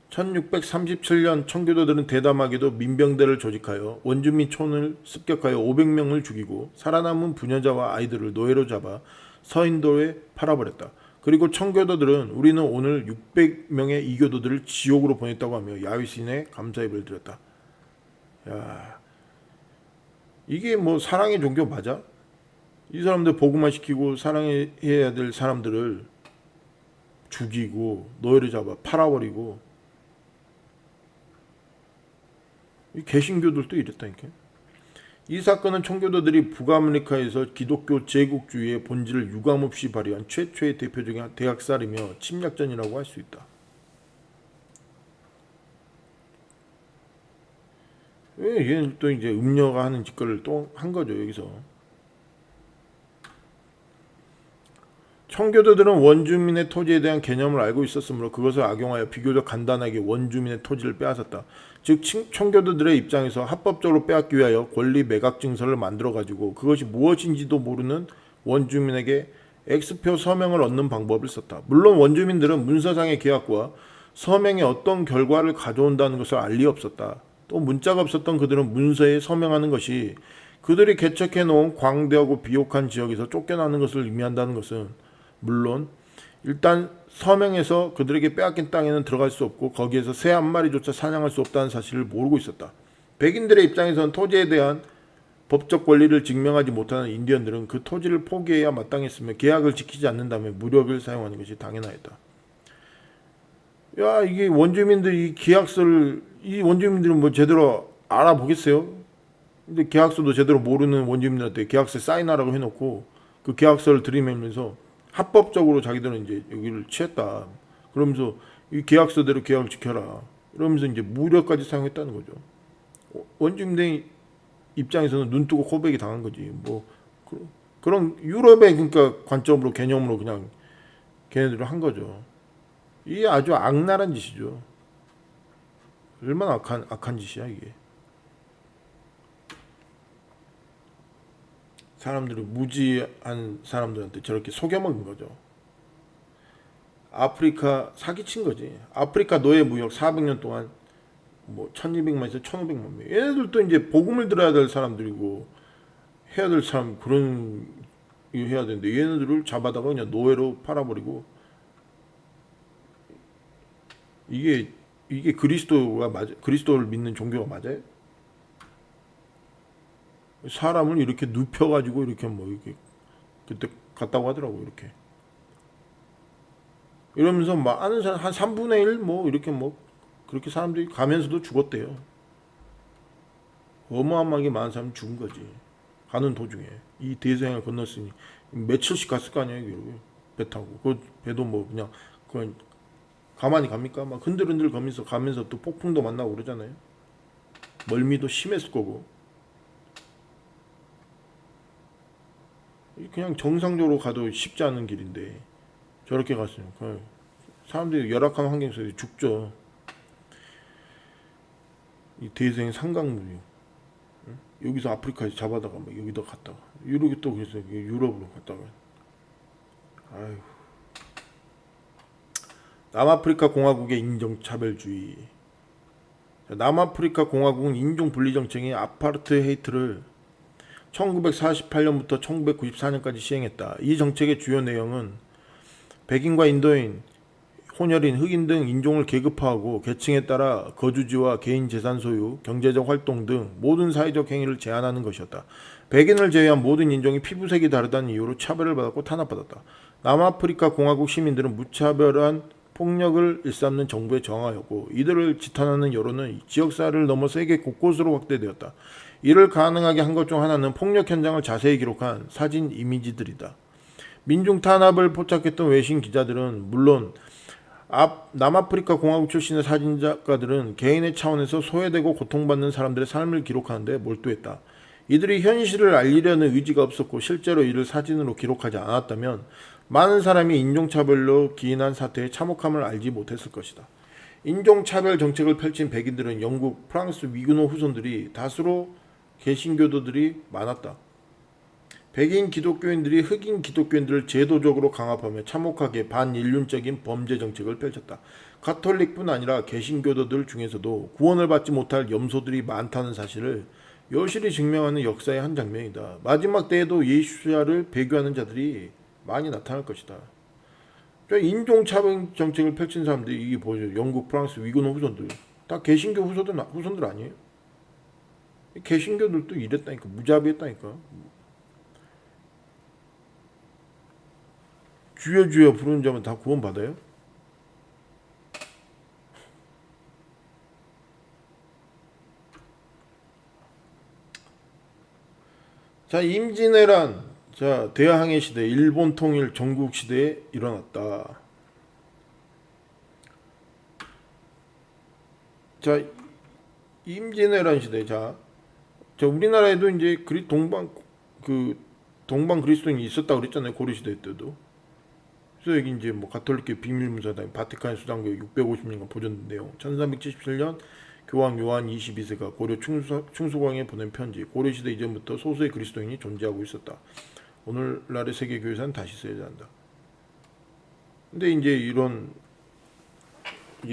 1637년 청교도들은 대담하게도 민병대를 조직하여 원주민 촌을 습격하여 500명을 죽이고 살아남은 부녀자와 아이들을 노예로 잡아 서인도에 팔아버렸다. 그리고 청교도들은 우리는 오늘 600명의 이교도들을 지옥으로 보냈다고 하며 야훼신에 감사 예배를 드렸다. 야, 이게 뭐 사랑의 종교 맞아? 이 사람들 복음화 시키고 사랑해야 될 사람들을 죽이고 노예를 잡아 팔아버리고 이 개신교들도 이랬다니까. 이 사건은 청교도들이 북아메리카에서 기독교 제국주의의 본질을 유감없이 발휘한 최초의 대표적인 대학살이며 침략전이라고 할 수 있다. 왜 얘는 또 이제 음녀가 하는 짓거리를 또 한 거죠 여기서. 청교도들은 원주민의 토지에 대한 개념을 알고 있었으므로 그것을 악용하여 비교적 간단하게 원주민의 토지를 빼앗았다. 즉 청교도들의 입장에서 합법적으로 빼앗기 위하여 권리 매각 증서를 만들어가지고 그것이 무엇인지도 모르는 원주민에게 X표 서명을 얻는 방법을 썼다. 물론 원주민들은 문서상의 계약과 서명이 어떤 결과를 가져온다는 것을 알 리 없었다. 또 문자가 없었던 그들은 문서에 서명하는 것이 그들이 개척해 놓은 광대하고 비옥한 지역에서 쫓겨나는 것을 의미한다는 것은 물론 일단 서명에서 그들에게 빼앗긴 땅에는 들어갈 수 없고 거기에서 새 한 마리조차 사냥할 수 없다는 사실을 모르고 있었다. 백인들의 입장에서는 토지에 대한 법적 권리를 증명하지 못하는 인디언들은 그 토지를 포기해야 마땅했으며 계약을 지키지 않는다면 무력을 사용하는 것이 당연하였다. 야, 이게 원주민들이 계약서를 이 원주민들은 뭐 제대로 알아보겠어요? 근데 계약서도 제대로 모르는 원주민들한테 계약서 사인하라고 해놓고 그 계약서를 들이밀면서 합법적으로 자기들은 이제 여기를 취했다. 그러면서 이 계약서대로 계약을 지켜라. 이러면서 이제 무력까지 사용했다는 거죠. 원주민들 입장에서는 눈 뜨고 코베기 당한 거지. 뭐 그런 유럽의 그러니까 관점으로 개념으로 그냥 걔네들을 한 거죠. 이게 아주 악랄한 짓이죠. 얼마나 악한 짓이야 이게. 사람들을 무지한 사람들한테 저렇게 속여먹은 거죠. 아프리카 사기친 거지. 아프리카 노예 무역 400년 동안 뭐 1200만에서 1500만 명. 얘네들도 이제 복음을 들어야 될 사람들이고 해야 될 사람 그런 일 해야 되는데 얘네들을 잡아다가 그냥 노예로 팔아버리고 이게 그리스도가 맞아? 그리스도를 믿는 종교가 맞아요? 사람을 이렇게 눕혀가지고 이렇게 뭐 이렇게 그때 갔다고 하더라고 이렇게 이러면서 막 아는 사람 한 3분의 1 뭐 이렇게 뭐 그렇게 사람들이 가면서도 죽었대요. 어마어마하게 많은 사람이 죽은 거지. 가는 도중에 이 대서양을 건넜으니 며칠씩 갔을 거 아니에요. 배 타고 그 배도 뭐 그냥 가만히 갑니까? 막 흔들흔들 가면서 또 폭풍도 만나고 그러잖아요. 멀미도 심했을 거고 그냥 정상적으로 가도 쉽지 않은 길인데 저렇게 갔어요. 사람들이 열악한 환경 속에 죽죠. 이 대생 상강물이 여기서 아프리카에 잡아다가 막 여기다 갔다가 이렇게 또 그래서 유럽으로 갔다가 아유 남아프리카 공화국의 인종차별주의. 남아프리카 공화국은 인종분리정책인 아파르트헤이트를 1948년부터 1994년까지 시행했다. 이 정책의 주요 내용은 백인과 인도인, 혼혈인, 흑인 등 인종을 계급화하고 계층에 따라 거주지와 개인 재산 소유, 경제적 활동 등 모든 사회적 행위를 제한하는 것이었다. 백인을 제외한 모든 인종이 피부색이 다르다는 이유로 차별을 받았고 탄압받았다. 남아프리카 공화국 시민들은 무차별한 폭력을 일삼는 정부에 저항하였고 이들을 지탄하는 여론은 지역사회를 넘어 세계 곳곳으로 확대되었다. 이를 가능하게 한 것 중 하나는 폭력 현장을 자세히 기록한 사진 이미지들이다. 민중 탄압을 포착했던 외신 기자들은 물론 남아프리카 공화국 출신의 사진작가들은 개인의 차원에서 소외되고 고통받는 사람들의 삶을 기록하는데 몰두했다. 이들이 현실을 알리려는 의지가 없었고 실제로 이를 사진으로 기록하지 않았다면 많은 사람이 인종차별로 기인한 사태의 참혹함을 알지 못했을 것이다. 인종차별 정책을 펼친 백인들은 영국, 프랑스 위그노 후손들이 다수로 개신교도들이 많았다. 백인 기독교인들이 흑인 기독교인들을 제도적으로 강압하며 참혹하게 반인륜적인 범죄 정책을 펼쳤다. 가톨릭뿐 아니라 개신교도들 중에서도 구원을 받지 못할 염소들이 많다는 사실을 여실히 증명하는 역사의 한 장면이다. 마지막 때에도 예수자를 배교하는 자들이 많이 나타날 것이다. 인종차별 정책을 펼친 사람들이 이게 보죠. 영국, 프랑스, 위그노 후손들 다 개신교 후손들 아니에요? 개신교들도 이랬다니까. 무자비했다니까. 주여 주여 부르는 자면 다 구원 받아요? 자, 임진왜란, 자, 대항해 시대, 일본 통일 전국 시대에 일어났다. 자, 임진왜란 시대, 자 우리나라에도 이제 동방 그리스도인이 있었다 그랬잖아요. 고려 시대 때도. 그래서 여기 이제 뭐 가톨릭교 비밀문서당 바티칸 수장교 650년간 보존된 내용. 1377년 교황 요한 22세가 고려 충수광에 보낸 편지. 고려 시대 이전부터 소수의 그리스도인이 존재하고 있었다. 오늘날의 세계 교회사는 다시 써야 한다. 근데 이제 이런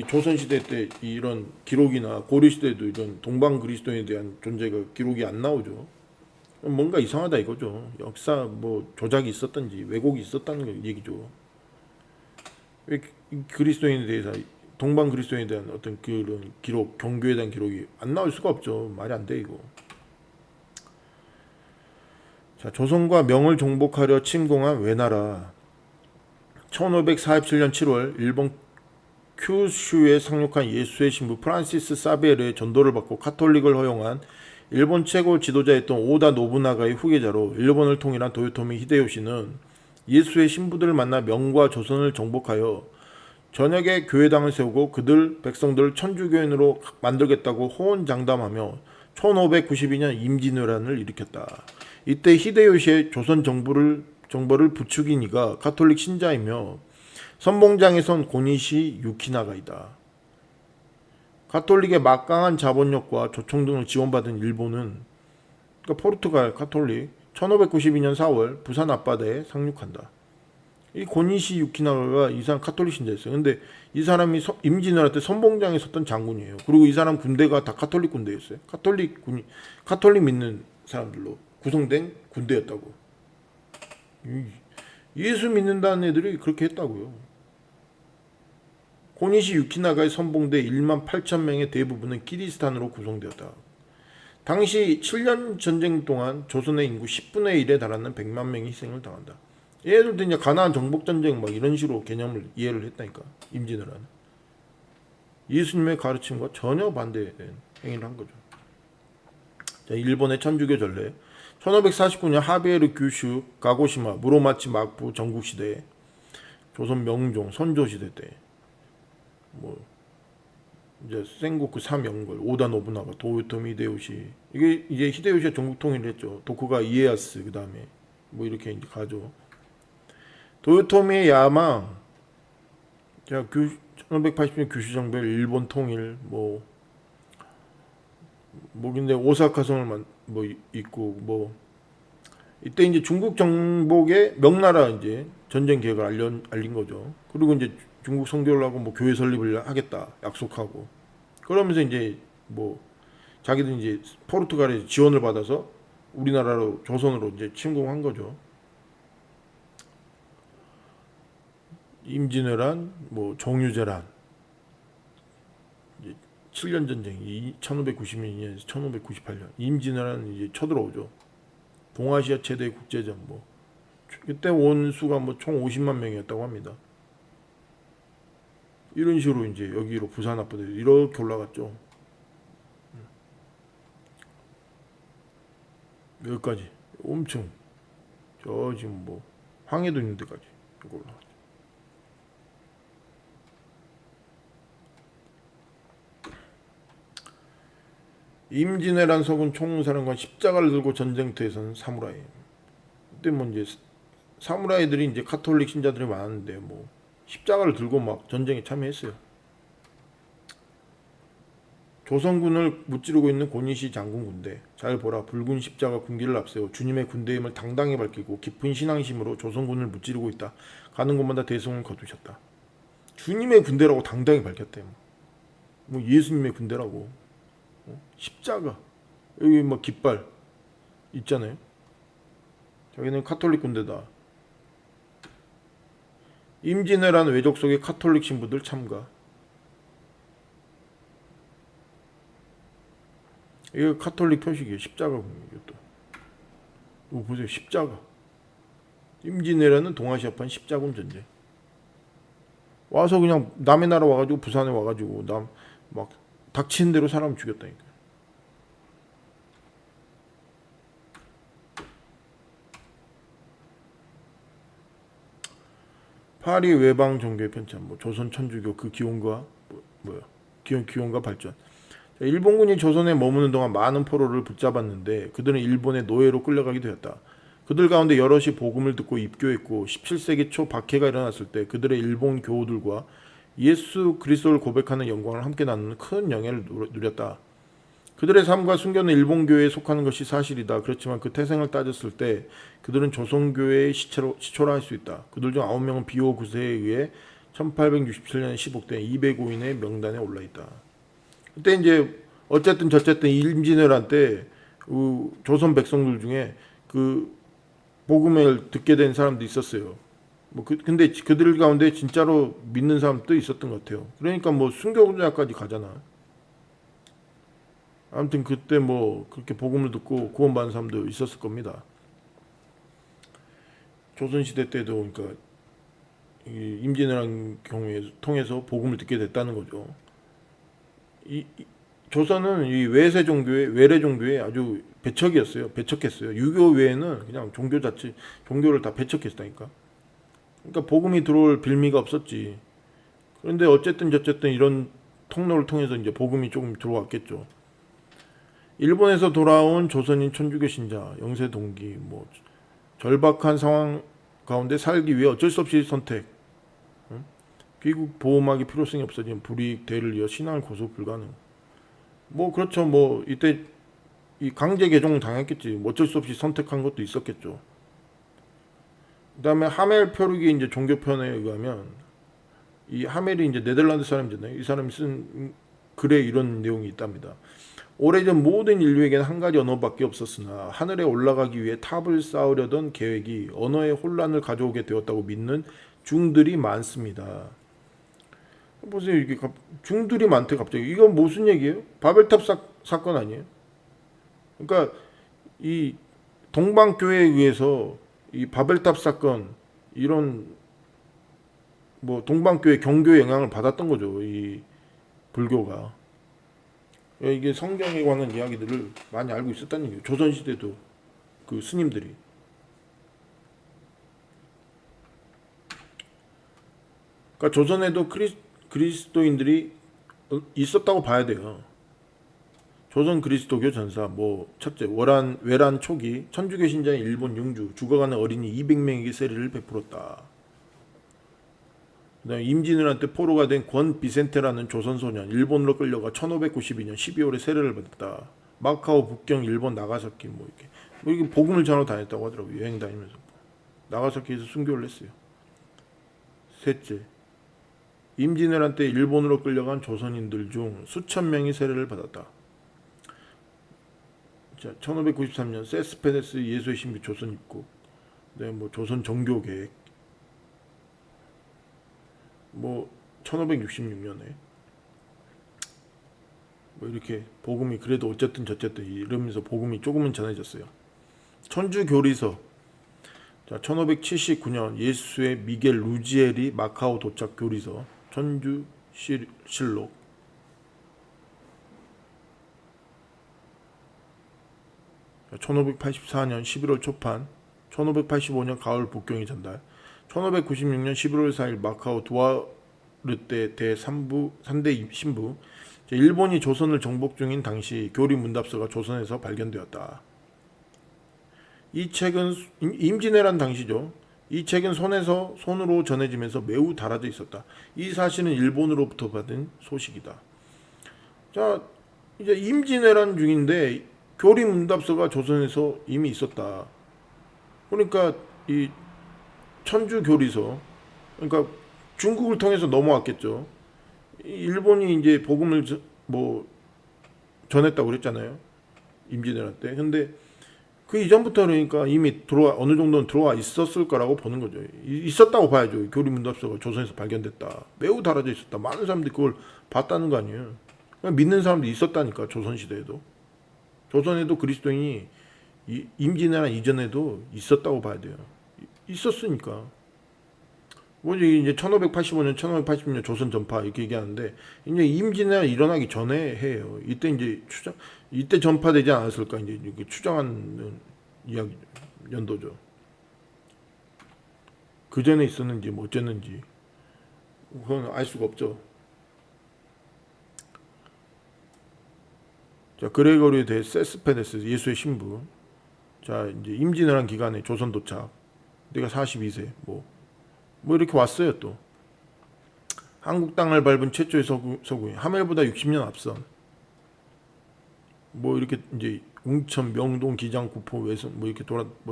조선 시대 때 이런 기록이나 고려 시대도 이런 동방 그리스도인에 대한 존재가 기록이 안 나오죠. 뭔가 이상하다 이거죠. 역사 뭐 조작이 있었던지 왜곡이 있었다는 얘기죠. 왜 그리스도인에 대해서 동방 그리스도인에 대한 어떤 그런 기록, 경교에 대한 기록이 안 나올 수가 없죠. 말이 안 돼 이거. 자, 조선과 명을 정복하려 침공한 외나라. 1547년 7월 일본 큐슈에 상륙한 예수의 신부 프란시스 사베르의 전도를 받고 카톨릭을 허용한 일본 최고 지도자였던 오다 노부나가의 후계자로 일본을 통일한 도요토미 히데요시는 예수의 신부들을 만나 명과 조선을 정복하여 전역에 교회당을 세우고 그들 백성들을 천주교인으로 만들겠다고 호언장담하며 1592년 임진왜란을 일으켰다. 이때 히데요시의 조선 정벌을 부추긴 이가 가톨릭 신자이며 선봉장에 선 고니시 유키나가이다. 가톨릭의 막강한 자본력과 조총 등을 지원받은 일본은, 그러니까 포르투갈 가톨릭 1592년 4월 부산 앞바다에 상륙한다. 이 고니시 유키나가가 이 사람 가톨릭 신자였어요. 근데 이 사람이 임진왜란 때 선봉장에 섰던 장군이에요. 그리고 이 사람 군대가 다 가톨릭 군대였어요. 가톨릭 믿는 사람들로 구성된 군대였다고. 예수 믿는다는 애들이 그렇게 했다고요. 고니시 유키나가의 선봉대 1만 8천 명의 대부분은 키리스탄으로 구성되었다. 당시 7년 전쟁 동안 조선의 인구 10분의 1에 달하는 100만 명이 희생을 당한다. 얘들도 이제 가나안 정복 전쟁 막 이런 식으로 개념을 이해를 했다니까. 임진왜란. 예수님의 가르침과 전혀 반대된 행위를 한 거죠. 자, 일본의 천주교 전례. 1549년 하베르 규슈 가고시마 무로마치 막부 전국 시대에 조선 명종 선조 시대 때 뭐 이제 센고쿠 삼영걸 오다 노부나가 도요토미 히데요시, 이게 이제 히데요시가 전국 통일을 했죠. 도쿠가 이에야스, 그 다음에 뭐 이렇게 이제 가죠. 도요토미 야마, 자 1580년 규슈 정별 일본 통일 뭐 근데 오사카 성을 뭐 있고 뭐 이때 이제 중국 정복의 명나라 이제 전쟁 계획을 알린 거죠. 그리고 이제 중국 선교를 하고 뭐 교회 설립을 하겠다 약속하고, 그러면서 이제 뭐 자기들 이제 포르투갈에 지원을 받아서 우리나라로 조선으로 이제 침공한 거죠. 임진왜란, 뭐 정유재란, 이제 7년 전쟁, 1592년에서 1598년 임진왜란 이제 쳐들어오죠. 동아시아 최대 국제전 뭐 그때 온 수가 뭐 총 50만 명이었다고 합니다. 이런 식으로 이제 여기로 부산 앞바다에 이렇게 올라갔죠. 여기까지 엄청 저 지금 뭐 황해도 있는 데까지 이렇게 올라갔죠. 임진왜란 서군 총사령관 십자가를 들고 전쟁터에 선 사무라이. 그때 뭐 이제 사무라이들이 이제 가톨릭 신자들이 많았는데 뭐 십자가를 들고 막 전쟁에 참여했어요. 조선군을 무찌르고 있는 고니시 장군 군대. 잘 보라, 붉은 십자가 군기를 앞세워 주님의 군대임을 당당히 밝히고 깊은 신앙심으로 조선군을 무찌르고 있다. 가는 곳마다 대성을 거두셨다. 주님의 군대라고 당당히 밝혔대. 뭐 예수님의 군대라고. 십자가, 여기 뭐 깃발 있잖아요. 자기는 가톨릭 군대다. 임진왜란 왜적 속에 가톨릭 신부들 참가. 이거 가톨릭 표식이에요. 십자가 이것도. 이거 보세요. 십자가. 임진왜란은 동아시아판 십자군 전쟁. 와서 그냥 남의 나라 와가지고 부산에 와가지고 막 닥치는 대로 사람 죽였다니까. 파리 외방 종교의 편찬, 뭐 조선 천주교 그 기원과 기원과 발전. 일본군이 조선에 머무는 동안 많은 포로를 붙잡았는데 그들은 일본의 노예로 끌려가게 되었다. 그들 가운데 여럿이 복음을 듣고 입교했고 17세기 초 박해가 일어났을 때 그들의 일본 교우들과 예수 그리스도를 고백하는 영광을 함께 나누는 큰 영예를 누렸다. 그들의 삶과 순교는 일본교회에 속하는 것이 사실이다. 그렇지만 그 태생을 따졌을 때 그들은 조선교회의 시초라 할 수 있다. 그들 중 9명은 비오 9세에 의해 1867년에 시복된 205인의 명단에 올라있다. 그때 이제 어쨌든 저쨌든 임진왜란 때 조선 백성들 중에 그 복음을 듣게 된 사람도 있었어요. 근데 그들 가운데 진짜로 믿는 사람도 있었던 것 같아요. 그러니까 뭐 순교자까지 가잖아. 아무튼 그때 뭐 그렇게 복음을 듣고 구원받은 사람도 있었을 겁니다. 조선시대 때도 그러니까 임진왜란 경우에 통해서 복음을 듣게 됐다는 거죠. 조선은 이 외세 종교의 외래 종교의 아주 배척했어요. 유교 외에는 그냥 종교를 다 배척했다니까. 그러니까 복음이 들어올 빌미가 없었지. 그런데 어쨌든 저쨌든 이런 통로를 통해서 이제 복음이 조금 들어왔겠죠. 일본에서 돌아온 조선인 천주교 신자, 영세 동기, 뭐 절박한 상황 가운데 살기 위해 어쩔 수 없이 선택. 귀국 보호막이 필요성이 없어진 불이익 대를 이어 신앙을 고소 불가능. 뭐 그렇죠. 뭐 이때 이 강제 개종 당했겠지. 뭐 어쩔 수 없이 선택한 것도 있었겠죠. 그다음에 하멜 표류기 이제 종교편에 의하면 이 하멜이 이제 네덜란드 사람이잖아요. 이 사람이 쓴 글에 이런 내용이 있답니다. 오래전 모든 인류에게는 한 가지 언어밖에 없었으나 하늘에 올라가기 위해 탑을 쌓으려던 계획이 언어의 혼란을 가져오게 되었다고 믿는 중들이 많습니다. 보세요. 이게 중들이 많대 갑자기. 이건 무슨 얘기예요? 바벨탑 사건 아니에요? 그러니까 이 동방교회에 의해서 이 바벨탑 사건 이런 뭐 동방교회 경교의 영향을 받았던 거죠. 이 불교가. 이게 성경에 관한 이야기들을 많이 알고 있었다는 얘기예요. 조선시대도 그 스님들이. 그러니까 조선에도 그리스도인들이 있었다고 봐야 돼요. 조선 그리스도교 전사, 뭐 첫째 외란 초기 천주교 신자인 일본 영주 죽어가는 어린이 200명에게 세례를 베풀었다. 그다음에 임진왜란 때 포로가 된 권 비센테라는 조선 소년 일본으로 끌려가 1592년 12월에 세례를 받았다. 마카오 북경 일본 나가사키 뭐 이렇게 복음을 전하러 다녔다고 하더라고요. 여행 다니면서 나가사키에서 순교를 했어요. 셋째, 임진왜란 때 일본으로 끌려간 조선인들 중 수천 명이 세례를 받았다. 자, 1593년 세스페데스 예수의 신비 조선 입국, 네, 뭐 조선 정교 계획, 뭐 1566년에 뭐 이렇게 복음이 그래도 어쨌든 저쨌든 이러면서 복음이 조금은 전해졌어요. 천주교리서, 자 1579년 예수의 미겔 루지엘이 마카오 도착 교리서, 천주실록, 1584년 11월 초판, 1585년 가을 북경이 전달, 1596년 11월 4일 마카오 두아르테 대3대 신부, 일본이 조선을 정복 중인 당시 교리 문답서가 조선에서 발견되었다. 이 책은 임진왜란 당시죠. 이 책은 손으로 전해지면서 매우 달아져 있었다. 이 사실은 일본으로부터 받은 소식이다. 자, 이제 임진왜란 중인데 교리 문답서가 조선에서 이미 있었다. 그러니까 이 천주 교리서, 그러니까 중국을 통해서 넘어왔겠죠. 일본이 이제 복음을 뭐 전했다고 그랬잖아요. 임진왜란 때. 근데 그 이전부터 그러니까 이미 어느 정도는 들어와 있었을 거라고 보는 거죠. 있었다고 봐야죠. 교리 문답서가 조선에서 발견됐다. 매우 달아져 있었다. 많은 사람들이 그걸 봤다는 거 아니에요. 그냥 믿는 사람들이 있었다니까. 조선시대에도. 조선에도 그리스도인이 임진왜란 이전에도 있었다고 봐야 돼요. 있었으니까. 뭐 이제 1585년, 1580년 조선 전파 이렇게 얘기하는데 이제 임진왜란 일어나기 전에 해요. 이때 이제 이때 전파되지 않았을까 이제 이렇게 추정하는 이야기 연도죠. 그 전에 있었는지 뭐 어쨌는지 그건 알 수가 없죠. 자, 그레고리 대 세스페데스 예수의 신부. 자, 이제 임진왜란 기간에 조선 도착. 내가 42세 뭐 이렇게 왔어요. 또 한국 땅을 밟은 최초의 서구인, 하멜보다 60년 앞선 뭐 이렇게 이제 웅천, 명동, 기장, 구포, 외선 뭐 이렇게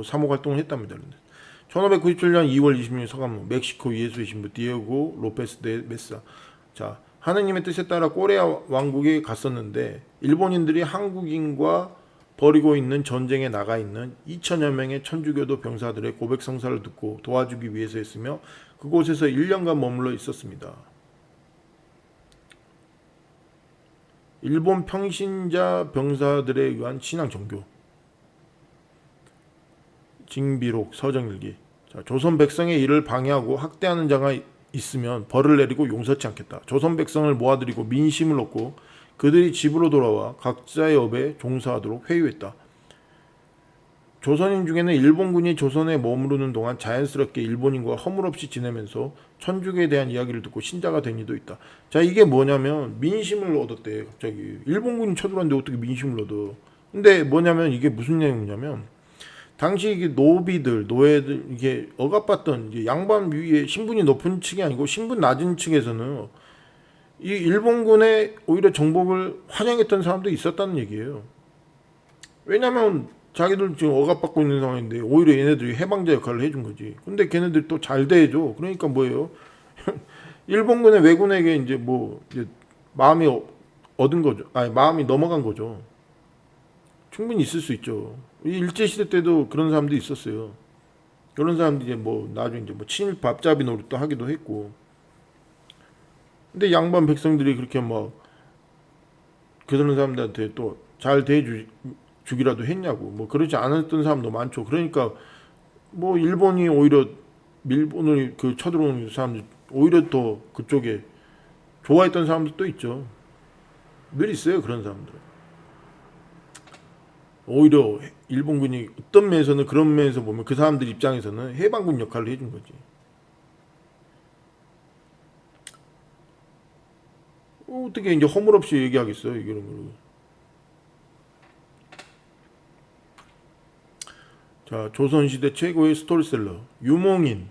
사목 활동을 했답니다. 1597년 2월 26일 서간문 멕시코 예수의 신부 디에고 로페스 데 메사. 자, 하느님의 뜻에 따라 꼬레아 왕국에 갔었는데 일본인들이 한국인과 벌이고 있는 전쟁에 나가 있는 2천여 명의 천주교도 병사들의 고백 성사를 듣고 도와주기 위해서였으며 그곳에서 1년간 머물러 있었습니다. 일본 평신자 병사들에 의한 신앙 정교. 징비록 서정일기. 자, 조선 백성의 일을 방해하고 학대하는 자가 있으면 벌을 내리고 용서치 않겠다. 조선 백성을 모아들이고 민심을 얻고 그들이 집으로 돌아와 각자의 업에 종사하도록 회유했다. 조선인 중에는 일본군이 조선에 머무르는 동안 자연스럽게 일본인과 허물없이 지내면서 천주교에 대한 이야기를 듣고 신자가 된 이도 있다. 자, 이게 뭐냐면 민심을 얻었대. 갑자기 일본군이 쳐들어왔는데 어떻게 민심을 얻어? 근데 뭐냐면 이게 무슨 내용이냐면 당시 이게 노비들, 노예들 이게 억압받던 이제 양반 위에 신분이 높은 층이 아니고 신분 낮은 층에서는 이 일본군의 오히려 정복을 환영했던 사람도 있었다는 얘기예요. 왜냐면 자기들 지금 억압받고 있는 상황인데 오히려 얘네들이 해방자 역할을 해준 거지. 근데 걔네들이 또 잘 대해줘. 그러니까 뭐예요? 일본군의 왜군에게 이제 뭐 이제 마음이 얻은 거죠. 아니 마음이 넘어간 거죠. 충분히 있을 수 있죠. 이 일제 시대 때도 그런 사람도 있었어요. 그런 사람들이 이제 뭐 나중에 이제 뭐 친일 밥잡이 노릇도 하기도 했고. 근데 양반 백성들이 그렇게 막 그런 사람들한테 또 잘 대해주기라도 했냐고. 뭐 그러지 않았던 사람도 많죠. 그러니까 뭐 일본이 오히려 일본을 그 쳐들어오는 사람들 오히려 더 그쪽에 좋아했던 사람들도 있죠. 늘 있어요 그런 사람들. 오히려 일본군이 어떤 면에서는 그런 면에서 보면 그 사람들 입장에서는 해방군 역할을 해준 거지. 어떻게 이제 허물없이 얘기하겠어요 이런 걸. 자, 조선시대 최고의 스토리셀러 유몽인이라는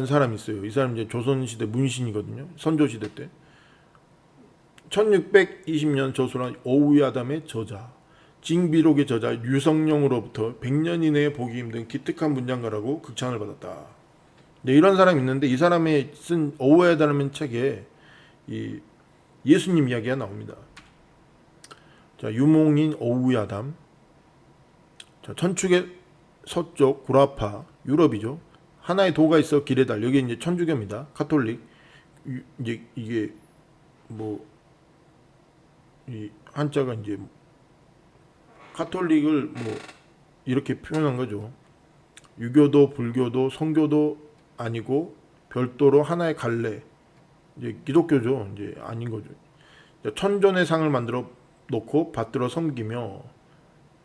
사람이 있어요. 이 사람 이제 조선시대 문신이거든요. 선조시대 때 1620년 저술한 오우야담의 저자, 징비록의 저자 유성룡으로부터 100년 이내에 보기 힘든 기특한 문장가라고 극찬을 받았다. 네, 이런 사람이 있는데 이 사람이 쓴 오우야담의 책에 이 예수님 이야기가 나옵니다. 자, 유몽인 오우야담. 자, 천축의 서쪽 구라파 유럽이죠. 하나의 도가 있어 길에 달. 여기 이제 천주교입니다. 카톨릭. 이제 이게 뭐 이 한자가 이제 카톨릭을 뭐 이렇게 표현한 거죠. 유교도 불교도 성교도 아니고 별도로 하나의 갈래. 이제 기독교죠. 이제 아닌 거죠. 천존의 상을 만들어 놓고 받들어 섬기며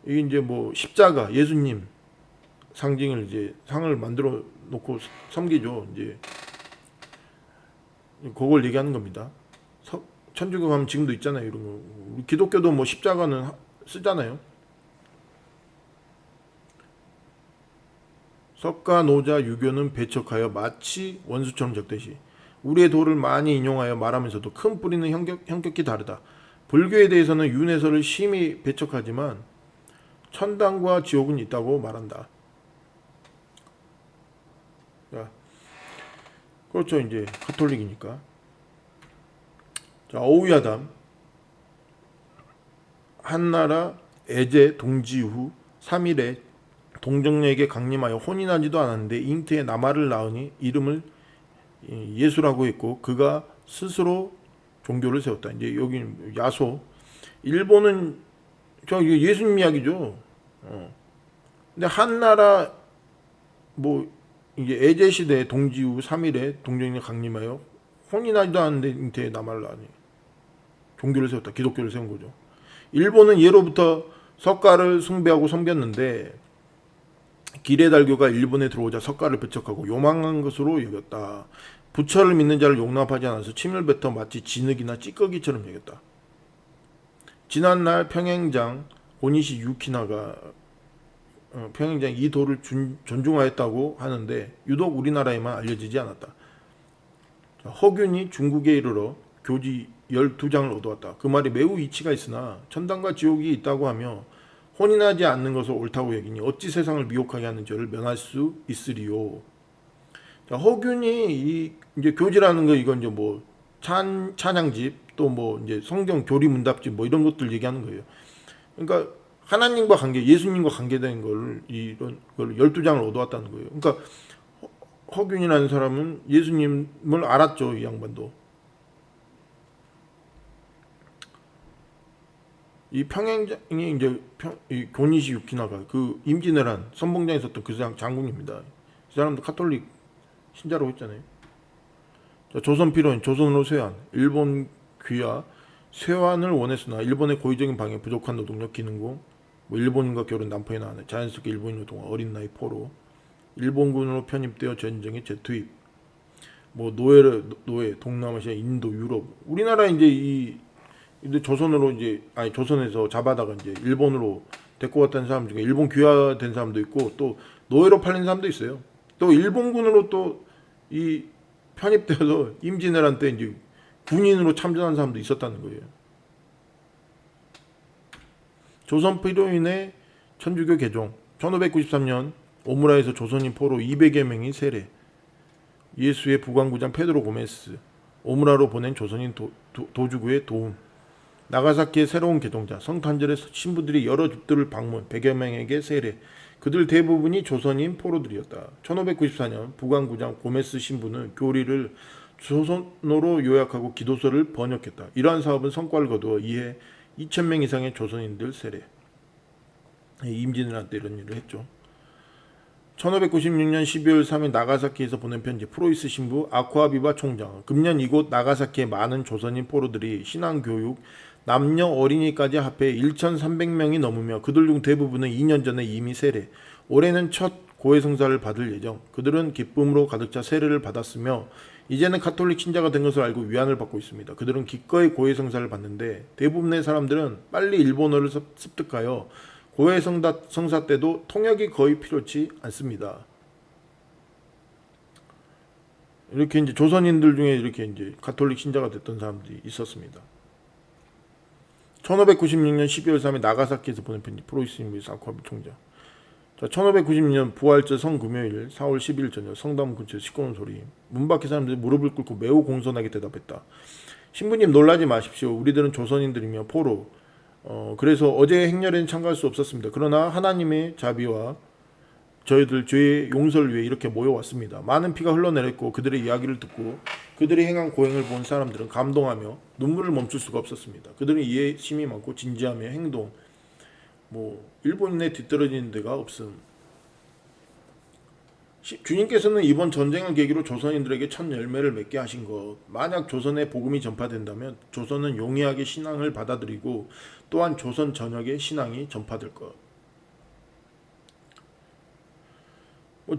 이게 이제 뭐 십자가 예수님 상징을 이제 상을 만들어 놓고 섬기죠. 이제 그걸 얘기하는 겁니다. 천주교 가면 지금도 있잖아요. 이런 거. 우리 기독교도 뭐 십자가는 쓰잖아요. 석가 노자 유교는 배척하여 마치 원수처럼 적대시 우리의 도를 많이 인용하여 말하면서도 큰 뿌리는 현격히 다르다. 불교에 대해서는 윤회설을 심히 배척하지만 천당과 지옥은 있다고 말한다. 자, 그렇죠. 이제 카톨릭이니까. 자, 어우야담 한나라 애제 동지 후 3일에 동정녀에게 강림하여 혼인하지도 않았는데 잉태에 남아를 낳으니 이름을 예수라고 했고 그가 스스로 종교를 세웠다. 이제 여기 야소. 일본은 저 예수님 이야기죠. 근데 한나라 뭐 이게 애제 시대 동지 후 3일에 동정녀 강림하여 혼인하지도 않았는데 잉태에 남아를 낳으니 종교를 세웠다. 기독교를 세운 거죠. 일본은 예로부터 석가를 숭배하고 섬겼는데 기레달교가 일본에 들어오자 석가를 배척하고 요망한 것으로 여겼다. 부처를 믿는 자를 용납하지 않아서 침을 뱉어 마치 진흙이나 찌꺼기처럼 여겼다. 지난날 평행장 고니시 유키나가 평행장 이 도를 존중하였다고 하는데 유독 우리나라에만 알려지지 않았다. 허균이 중국에 이르러 교지 12장을 얻어왔다. 그 말이 매우 이치가 있으나 천당과 지옥이 있다고 하며 혼인하지 않는 것을 옳다고 여기니 어찌 세상을 미혹하게 하는 죄를 면할 수 있으리요. 자, 허균이 이제 교지라는 거 이건 이제 뭐 찬양집 또 뭐 이제 성경 교리 문답집 뭐 이런 것들 얘기하는 거예요. 그러니까 하나님과 관계, 예수님과 관계된 걸 이런 걸 12장을 얻어왔다는 거예요. 그러니까 허균이라는 사람은 예수님을 알았죠, 이 양반도. 이 평행장이 이제 이 고니시 유키나가 그 임진왜란 선봉장에 있었던 그 장군입니다. 이 사람도 카톨릭 신자라고 했잖아요. 자, 조선 필요인 조선으로 쇠환. 일본 귀화 쇠환을 원했으나 일본의 고의적인 방해 부족한 노동력 기능공 뭐 일본인과 결혼 남편이 나왔네. 자연스럽게 일본인으로 동화 어린 나이 포로. 일본군으로 편입되어 전쟁에 재투입. 뭐 노예 동남아시아 인도 유럽 우리나라 이제 이제 조선으로 이제 아니 조선에서 잡아다가 이제 일본으로 데리고 갔다는 사람 중에 일본 귀화된 사람도 있고 또 노예로 팔린 사람도 있어요. 또 일본군으로 또 이 편입돼서 임진왜란 때 이제 군인으로 참전한 사람도 있었다는 거예요. 조선 필요인의 천주교 개종 1593년 오무라에서 조선인 포로 200여 명이 세례. 예수의 부관구장 페드로 고메스 오무라로 보낸 조선인 도주구의 도움. 나가사키의 새로운 개종자 성탄절에 신부들이 여러 집들을 방문 100여 명에게 세례. 그들 대부분이 조선인 포로들이었다. 1594년 부관구장 고메스 신부는 교리를 조선어로 요약하고 기도서를 번역했다. 이러한 사업은 성과를 거두어 이해 2,000명 이상의 조선인들 세례. 임진왜란 때 이런 일을 했죠. 1596년 12월 3일 나가사키에서 보낸 편지. 프로이스 신부 아쿠아비바 총장. 금년 이곳 나가사키의 많은 조선인 포로들이 신앙교육, 남녀 어린이까지 합해 1,300명이 넘으며 그들 중 대부분은 2년 전에 이미 세례. 올해는 첫 고해성사를 받을 예정. 그들은 기쁨으로 가득 차 세례를 받았으며 이제는 카톨릭 신자가 된 것을 알고 위안을 받고 있습니다. 그들은 기꺼이 고해성사를 받는데 대부분의 사람들은 빨리 일본어를 습득하여 고해성사 때도 통역이 거의 필요치 않습니다. 이렇게 이제 조선인들 중에 이렇게 이제 가톨릭 신자가 됐던 사람들이 있었습니다. 1596년 12월 3일 나가사키에서 보낸 편지. 프로이스 인부의 사쿠아비 총장. 자, 1596년 부활절 성금요일 4월 10일 저녁 성담 근처 시끄러운 소리. 문 밖의 사람들이 무릎을 꿇고 매우 공손하게 대답했다. 신부님 놀라지 마십시오. 우리들은 조선인들이며 포로. 그래서 어제 행렬에는 참가할 수 없었습니다. 그러나 하나님의 자비와 저희들 죄의 용서를 위해 이렇게 모여왔습니다. 많은 피가 흘러내렸고 그들의 이야기를 듣고 그들이 행한 고행을 본 사람들은 감동하며 눈물을 멈출 수가 없었습니다. 그들은 이해심이 많고 진지하며 행동, 일본인에 뒤떨어지는 데가 없음. 주님께서는 이번 전쟁을 계기로 조선인들에게 첫 열매를 맺게 하신 것. 만약 조선에 복음이 전파된다면 조선은 용이하게 신앙을 받아들이고 또한 조선 전역에 신앙이 전파될 것.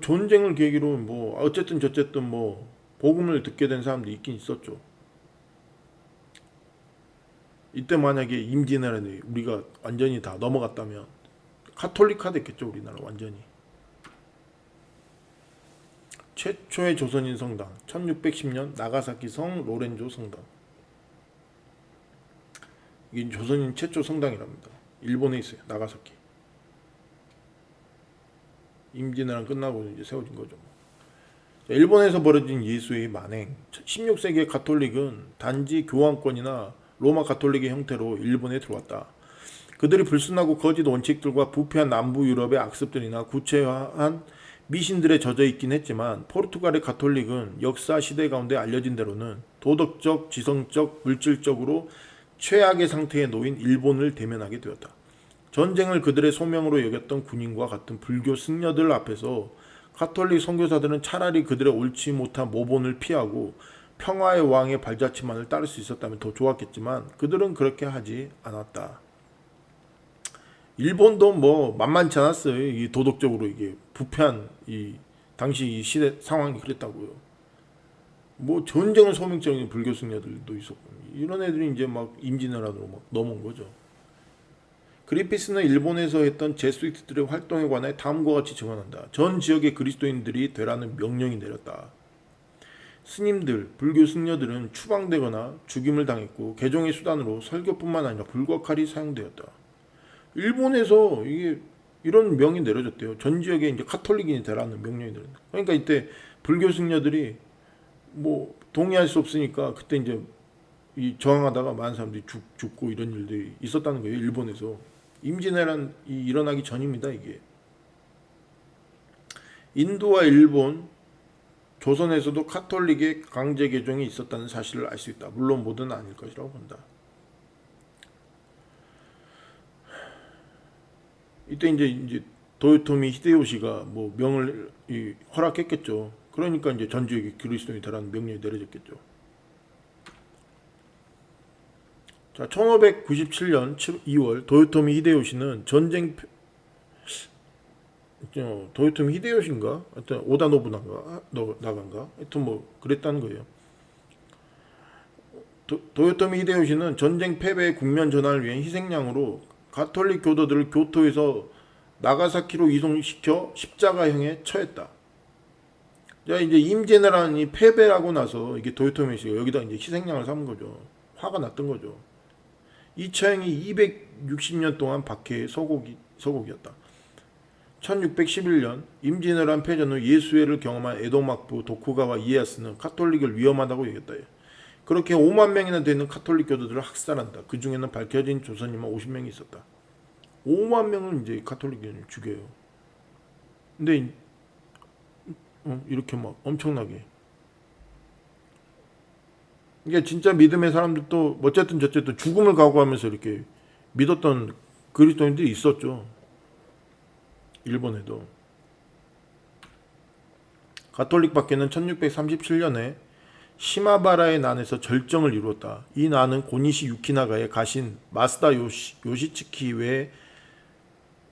전쟁을 계기로 어쨌든 저쨌든 복음을 듣게 된 사람도 있긴 있었죠. 이때 만약에 임진왜란에 우리가 완전히 다 넘어갔다면 카톨릭화 됐겠죠. 우리나라 완전히. 최초의 조선인 성당 1610년 나가사키 성 로렌조 성당. 이게 조선인 최초 성당이랍니다. 일본에 있어요. 나가사키. 임진왜란 끝나고 이제 세워진 거죠. 일본에서 벌어진 예수의 만행. 16세기의 가톨릭은 단지 교황권이나 로마 가톨릭의 형태로 일본에 들어왔다. 그들이 불순하고 거짓 원칙들과 부패한 남부 유럽의 악습들이나 구체화한 미신들에 젖어 있긴 했지만 포르투갈의 가톨릭은 역사 시대 가운데 알려진 대로는 도덕적, 지성적, 물질적으로 최악의 상태에 놓인 일본을 대면하게 되었다. 전쟁을 그들의 소명으로 여겼던 군인과 같은 불교 승려들 앞에서 가톨릭 선교사들은 차라리 그들의 옳지 못한 모본을 피하고 평화의 왕의 발자취만을 따를 수 있었다면 더 좋았겠지만 그들은 그렇게 하지 않았다. 일본도 만만치 않았어요. 이 도덕적으로 이게 부패한 당시 이 시대 상황이 그랬다고요. 전쟁은 소명적인 불교 승려들도 있었고 이런 애들이 이제 임진왜란으로 넘어온 거죠. 그리피스는 일본에서 했던 제수이트들의 활동에 관해 다음과 같이 증언한다. 전 지역의 그리스도인들이 되라는 명령이 내렸다. 스님들, 불교 승려들은 추방되거나 죽임을 당했고 개종의 수단으로 설교뿐만 아니라 불과 칼이 사용되었다. 일본에서 이런 명이 내려졌대요. 전 지역에 이제 카톨릭인이 되라는 명령이 내려졌다. 그러니까 이때 불교 승려들이 동의할 수 없으니까 그때 이제 저항하다가 많은 사람들이 죽고 이런 일들이 있었다는 거예요. 일본에서. 임진왜란이 일어나기 전입니다. 이게. 인도와 일본, 조선에서도 카톨릭의 강제 개종이 있었다는 사실을 알 수 있다. 물론 모두는 아닐 것이라고 본다. 이때 이제 도요토미 히데요시가 명을 허락했겠죠. 그러니까 이제 전 지역에 그리스도인이 되라는 명령이 내려졌겠죠. 자, 자, 1597년 2월 도요토미 히데요시는 도요토미 히데요시인가? 하여튼 오다 노부나가인가? 하여튼 뭐 그랬다는 거예요. 도요토미 히데요시는 전쟁 패배의 국면 전환을 위한 희생양으로 가톨릭 교도들을 교토에서 나가사키로 이송시켜 십자가형에 처했다. 자, 이제 임진왜란이 패배하고 나서 이게 도요토미 씨가 여기다 이제 희생양을 삼은 거죠. 화가 났던 거죠. 이 처형이 260년 동안 박해의 서곡이었다. 1611년 임진왜란 패전 후 예수회를 경험한 에도 막부 도쿠가와 이에야스는 카톨릭을 위험하다고 여겼다. 그렇게 5만 명이나 되는 카톨릭 교도들을 학살한다. 그 중에는 밝혀진 조선인만 50명이 있었다. 5만 명은 이제 카톨릭을 죽여요. 근데 이렇게 막 엄청나게. 이게 진짜 믿음의 사람들도 어쨌든 저쨌든 죽음을 각오하면서 이렇게 믿었던 그리스도인들이 있었죠. 일본에도. 가톨릭 밖에는 1637년에 시마바라의 난에서 절정을 이루었다. 이 난은 고니시 유키나가의 가신 마스다 요시츠키 외에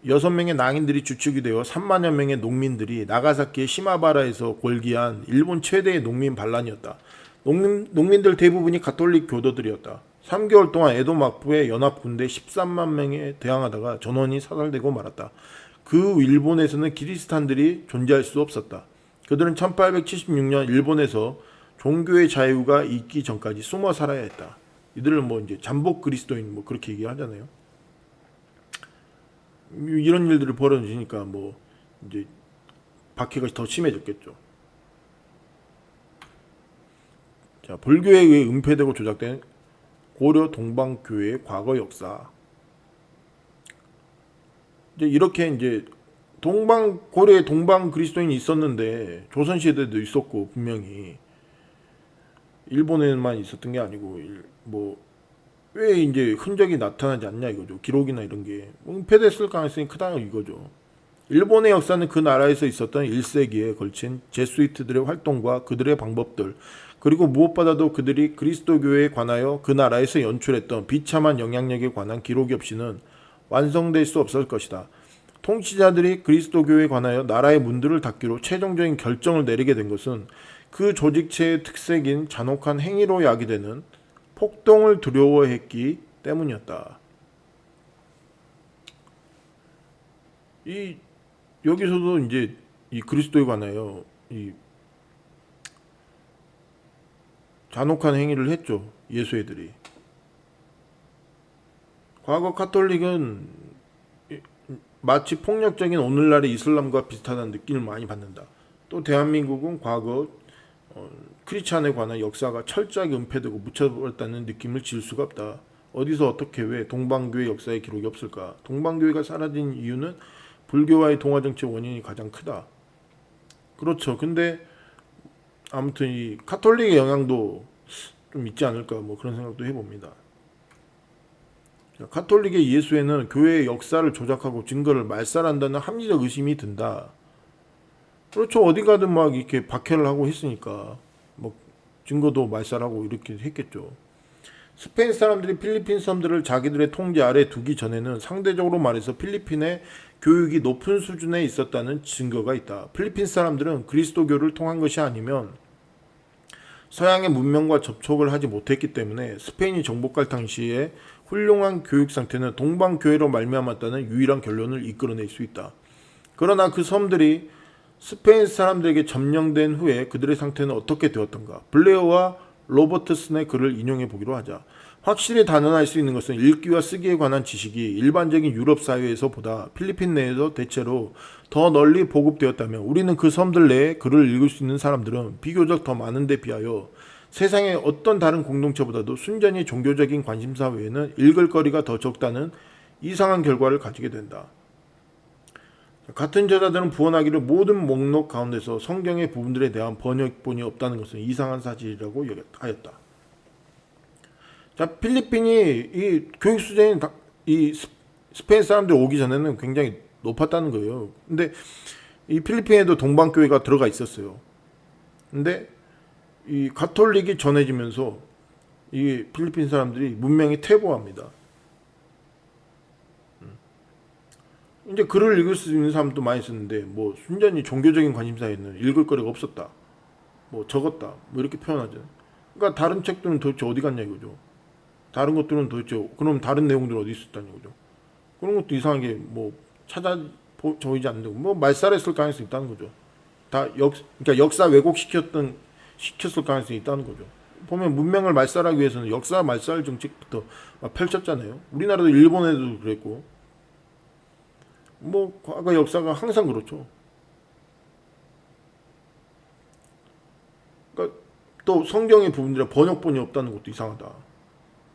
6명의 낭인들이 주축이 되어 3만여 명의 농민들이 나가사키의 시마바라에서 골기한 일본 최대의 농민 반란이었다. 농민들 대부분이 가톨릭 교도들이었다. 3개월 동안 에도 막부의 연합군대 13만 명에 대항하다가 전원이 사살되고 말았다. 그 일본에서는 기리스탄들이 존재할 수 없었다. 그들은 1876년 일본에서 종교의 자유가 있기 전까지 숨어 살아야 했다. 이들을 뭐 이제 잠복 그리스도인 뭐 그렇게 얘기하잖아요. 이런 일들이 벌어지니까 뭐 이제 박해가 더 심해졌겠죠. 자, 불교에 의해 은폐되고 조작된 고려 동방교회의 과거 역사. 이제 이렇게 이제 고려에 동방 그리스도인이 있었는데 조선 시대도 있었고 분명히 일본에만 있었던 게 아니고 뭐 왜 이제 흔적이 나타나지 않냐 이거죠. 기록이나 이런 게 은폐됐을 가능성이 크다는 이거죠. 일본의 역사는 그 나라에서 있었던 1세기에 걸친 제수이트들의 활동과 그들의 방법들, 그리고 무엇보다도 그들이 그리스도교에 관하여 그 나라에서 연출했던 비참한 영향력에 관한 기록이 없이는 완성될 수 없을 것이다. 통치자들이 그리스도교에 관하여 나라의 문들을 닫기로 최종적인 결정을 내리게 된 것은 그 조직체의 특색인 잔혹한 행위로 야기되는 폭동을 두려워했기 때문이었다. 여기서도 이제 이 그리스도에 관하여 이 잔혹한 행위를 했죠. 예수애들이. 과거 카톨릭은 마치 폭력적인 오늘날의 이슬람과 비슷하다는 느낌을 많이 받는다. 또 대한민국은 과거 크리스찬에 관한 역사가 철저하게 은폐되고 묻혀버렸다는 느낌을 지을 수가 없다. 어디서 어떻게 왜 동방교회 역사의 기록이 없을까? 동방교회가 사라진 이유는 불교와의 동화정치의 원인이 가장 크다. 그렇죠. 근데 아무튼 이 카톨릭의 영향도 좀 있지 않을까 뭐 그런 생각도 해봅니다. 카톨릭의 예수에는 교회의 역사를 조작하고 증거를 말살한다는 합리적 의심이 든다. 그렇죠. 어디 가든 막 이렇게 박해를 하고 했으니까 뭐 증거도 말살하고 이렇게 했겠죠. 스페인 사람들이 필리핀 섬들을 자기들의 통제 아래 두기 전에는 상대적으로 말해서 필리핀의 교육이 높은 수준에 있었다는 증거가 있다. 필리핀 사람들은 그리스도교를 통한 것이 아니면 서양의 문명과 접촉을 하지 못했기 때문에 스페인이 정복할 당시에 훌륭한 교육 상태는 동방교회로 말미암았다는 유일한 결론을 이끌어낼 수 있다. 그러나 그 섬들이 스페인 사람들에게 점령된 후에 그들의 상태는 어떻게 되었던가? 블레어와 로버트슨의 글을 인용해 보기로 하자. 확실히 단언할 수 있는 것은 읽기와 쓰기에 관한 지식이 일반적인 유럽 사회에서보다 필리핀 내에서 대체로 더 널리 보급되었다면 우리는 그 섬들 내에 글을 읽을 수 있는 사람들은 비교적 더 많은 데 비하여 세상의 어떤 다른 공동체보다도 순전히 종교적인 관심사 외에는 읽을 거리가 더 적다는 이상한 결과를 가지게 된다. 같은 저자들은 부원하기를 모든 목록 가운데서 성경의 부분들에 대한 번역본이 없다는 것은 이상한 사실이라고 하였다. 자, 필리핀이 이 교육 수준이 이 스페인 사람들이 오기 전에는 굉장히 높았다는 거예요. 근데 이 필리핀에도 동방교회가 들어가 있었어요. 근데 이 가톨릭이 전해지면서 이게 필리핀 사람들이 문명이 퇴보합니다. 이제 글을 읽을 수 있는 사람도 많이 쓰는데 뭐 순전히 종교적인 관심사에는 읽을 거리가 없었다. 뭐 적었다. 뭐 이렇게 표현하죠. 그러니까 다른 책들은 도대체 어디 갔냐 이거죠. 다른 것들은 도대체 그럼 다른 내용들 어디 있었다는 거죠. 그런 것도 이상하게 뭐 찾아 보이지 않는다고 뭐 말살했을 가능성이 있다는 거죠. 그러니까 역사 시켰을 가능성이 있다는 거죠. 보면 문명을 말살하기 위해서는 역사 말살 정책부터 펼쳤잖아요. 우리나라도 일본에도 그랬고 뭐 과거 역사가 항상 그렇죠. 그러니까 또 성경의 부분들에 번역본이 없다는 것도 이상하다.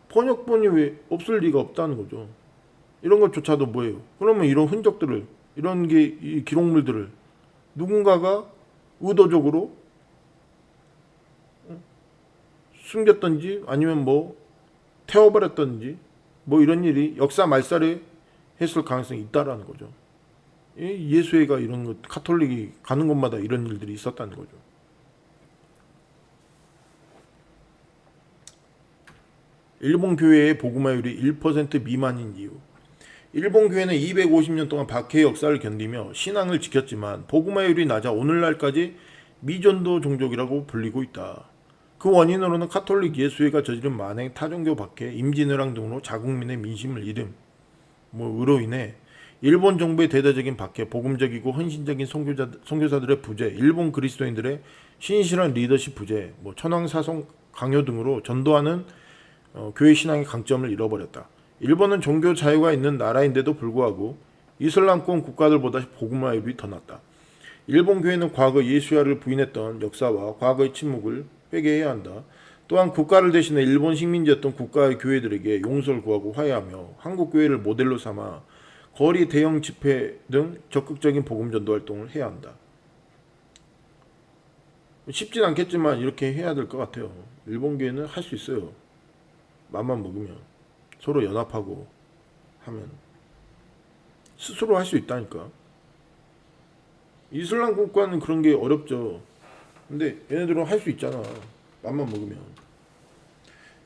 번역본이 왜 없을 리가 없다는 거죠. 이런 것조차도 뭐예요? 그러면 이런 흔적들을 이런 이 기록물들을 누군가가 의도적으로 숨겼던지 아니면 뭐 태워버렸던지 뭐 이런 일이 역사 말살에 했을 가능성이 있다라는 거죠. 예수회가 이런 것, 카톨릭이 가는 곳마다 이런 일들이 있었다는 거죠. 일본 교회의 복음화율이 1% 미만인 이유. 일본 교회는 250년 동안 박해의 역사를 견디며 신앙을 지켰지만 복음화율이 낮아 오늘날까지 미전도 종족이라고 불리고 있다. 그 원인으로는 카톨릭 예수회가 저지른 만행 타종교 박해, 임진왜란 등으로 자국민의 민심을 잃음, 으로 인해 일본 정부의 대대적인 박해, 복음적이고 헌신적인 선교사들의 부재, 일본 그리스도인들의 신실한 리더십 부재, 천황사송 강요 등으로 전도하는 교회 신앙의 강점을 잃어버렸다. 일본은 종교 자유가 있는 나라인데도 불구하고 이슬람권 국가들보다 복음화율이 더 낮다. 일본 교회는 과거 예수야를 부인했던 역사와 과거의 침묵을 회개해야 한다. 또한 국가를 대신해 일본 식민지였던 국가의 교회들에게 용서를 구하고 화해하며 한국 교회를 모델로 삼아 거리 대형 집회 등 적극적인 복음 전도 활동을 해야 한다. 쉽진 않겠지만 이렇게 해야 될 것 같아요. 일본 교회는 할 수 있어요. 맘만 먹으면 서로 연합하고 하면 스스로 할 수 있다니까. 이슬람 국가는 그런 게 어렵죠. 근데 얘네들은 할 수 있잖아. 맘만 먹으면.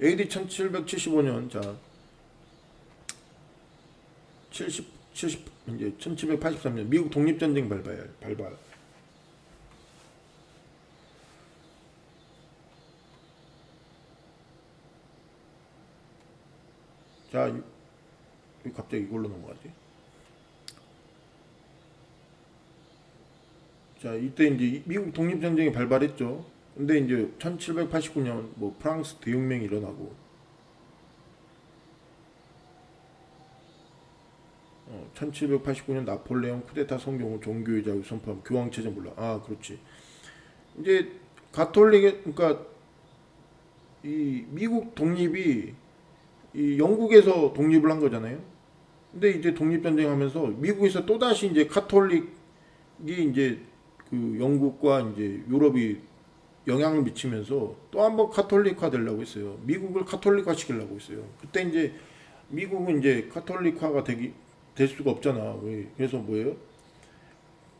AD 1775년 자 70 이제 1783년 미국 독립전쟁 발발. 자, 왜 갑자기 이걸로 넘어가지? 자, 이때 이제 미국 독립전쟁이 발발했죠. 근데 이제 1789년 프랑스 대혁명이 일어나고 1789년 나폴레옹 쿠데타 성공 후 종교의 자유 선포하고 교황체제 몰라. 아, 그렇지. 이제 그러니까 이 미국 독립이 이 영국에서 독립을 한 거잖아요. 근데 이제 독립전쟁 하면서 미국에서 또다시 이제 카톨릭이 이제 그 영국과 이제 유럽이 영향을 미치면서 또 한번 카톨릭화 되려고 했어요. 미국을 카톨릭화 시키려고 했어요. 그때 이제 미국은 이제 카톨릭화가 될 수가 없잖아. 그래서 뭐예요?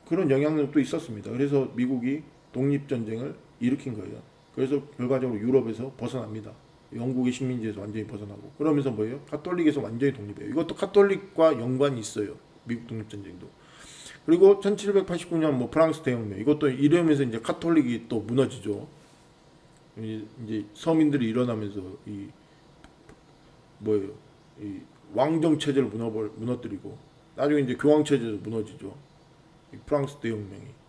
그런 영향력도 있었습니다. 그래서 미국이 독립전쟁을 일으킨 거예요. 그래서 결과적으로 유럽에서 벗어납니다. 영국의 식민지에서 완전히 벗어나고 그러면서 뭐예요? 카톨릭에서 완전히 독립해요. 이것도 카톨릭과 연관이 있어요. 미국 독립전쟁도. 그리고 1789년 프랑스 대혁명 이것도 이러면서 이제 카톨릭이 또 무너지죠. 이제 서민들이 일어나면서 이 왕정 체제를 무너뜨리고 나중에 이제 교황 체제도 무너지죠. 이 프랑스 대혁명이.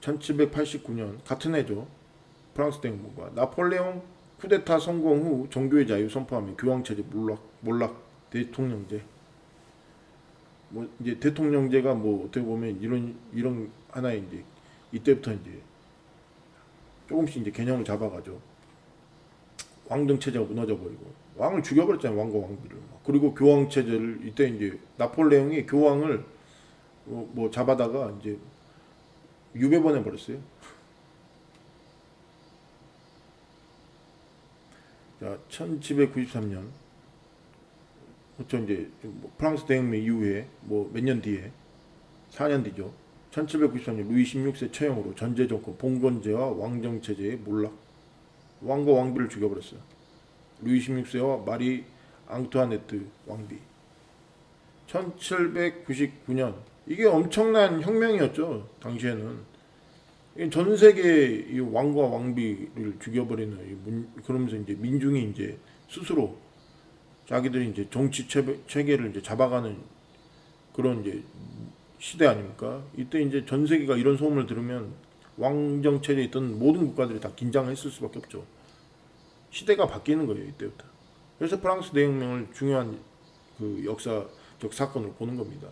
1789년 같은 해죠. 프랑스 대혁명과 나폴레옹 쿠데타 성공 후 종교의 자유 선포하며 교황 체제 몰락 대통령제. 이제 대통령제가 어떻게 보면 이런 하나의 이제 이때부터 이제 조금씩 이제 개념을 잡아가죠. 왕정 체제가 무너져 버리고 왕을 죽여버렸잖아요. 왕과 왕비를. 그리고 교황 체제를 이때 이제 나폴레옹이 교황을 잡아다가 이제 유배 보내버렸어요. 자, 1793년 그렇죠. 이제 프랑스 대혁명 이후에 몇 년 뒤에 4년 뒤죠. 1793년 루이 16세 처형으로 전제 정권 봉건제와 왕정 체제의 몰락. 왕과 왕비를 죽여버렸어요. 루이 16세와 마리 앙투아네트 왕비. 1799년 이게 엄청난 혁명이었죠. 당시에는 전 세계 이 왕과 왕비를 죽여버리는 그러면서 이제 민중이 이제 스스로 자기들이 이제 정치 체계를 이제 잡아가는 그런 이제 시대 아닙니까? 이때 이제 전 세계가 이런 소문을 들으면 왕정 체제에 있던 모든 국가들이 다 긴장했을 수밖에 없죠. 시대가 바뀌는 거예요, 이때부터. 그래서 프랑스 대혁명을 중요한 그 역사적 사건으로 보는 겁니다.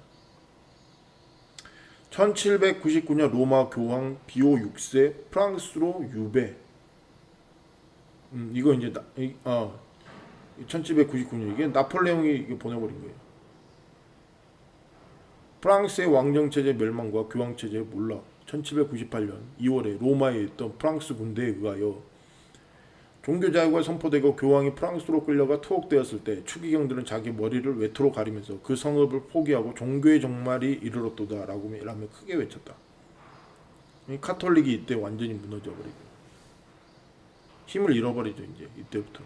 1799년 로마 교황 비오 6세 프랑스로 유배. 이거 이제 1799년 이게 나폴레옹이 이게 보내버린 거예요. 프랑스의 왕정 체제 멸망과 교황 체제의 몰락. 1798년 2월에 로마에 있던 프랑스 군대에 의하여 종교 자유가 선포되고 교황이 프랑스로 끌려가 투옥되었을 때 추기경들은 자기 머리를 외투로 가리면서 그 성읍을 포기하고 종교의 종말이 이르렀도다 라며 크게 외쳤다. 카톨릭이 이때 완전히 무너져버리고 힘을 잃어버리죠. 이제 이때부터.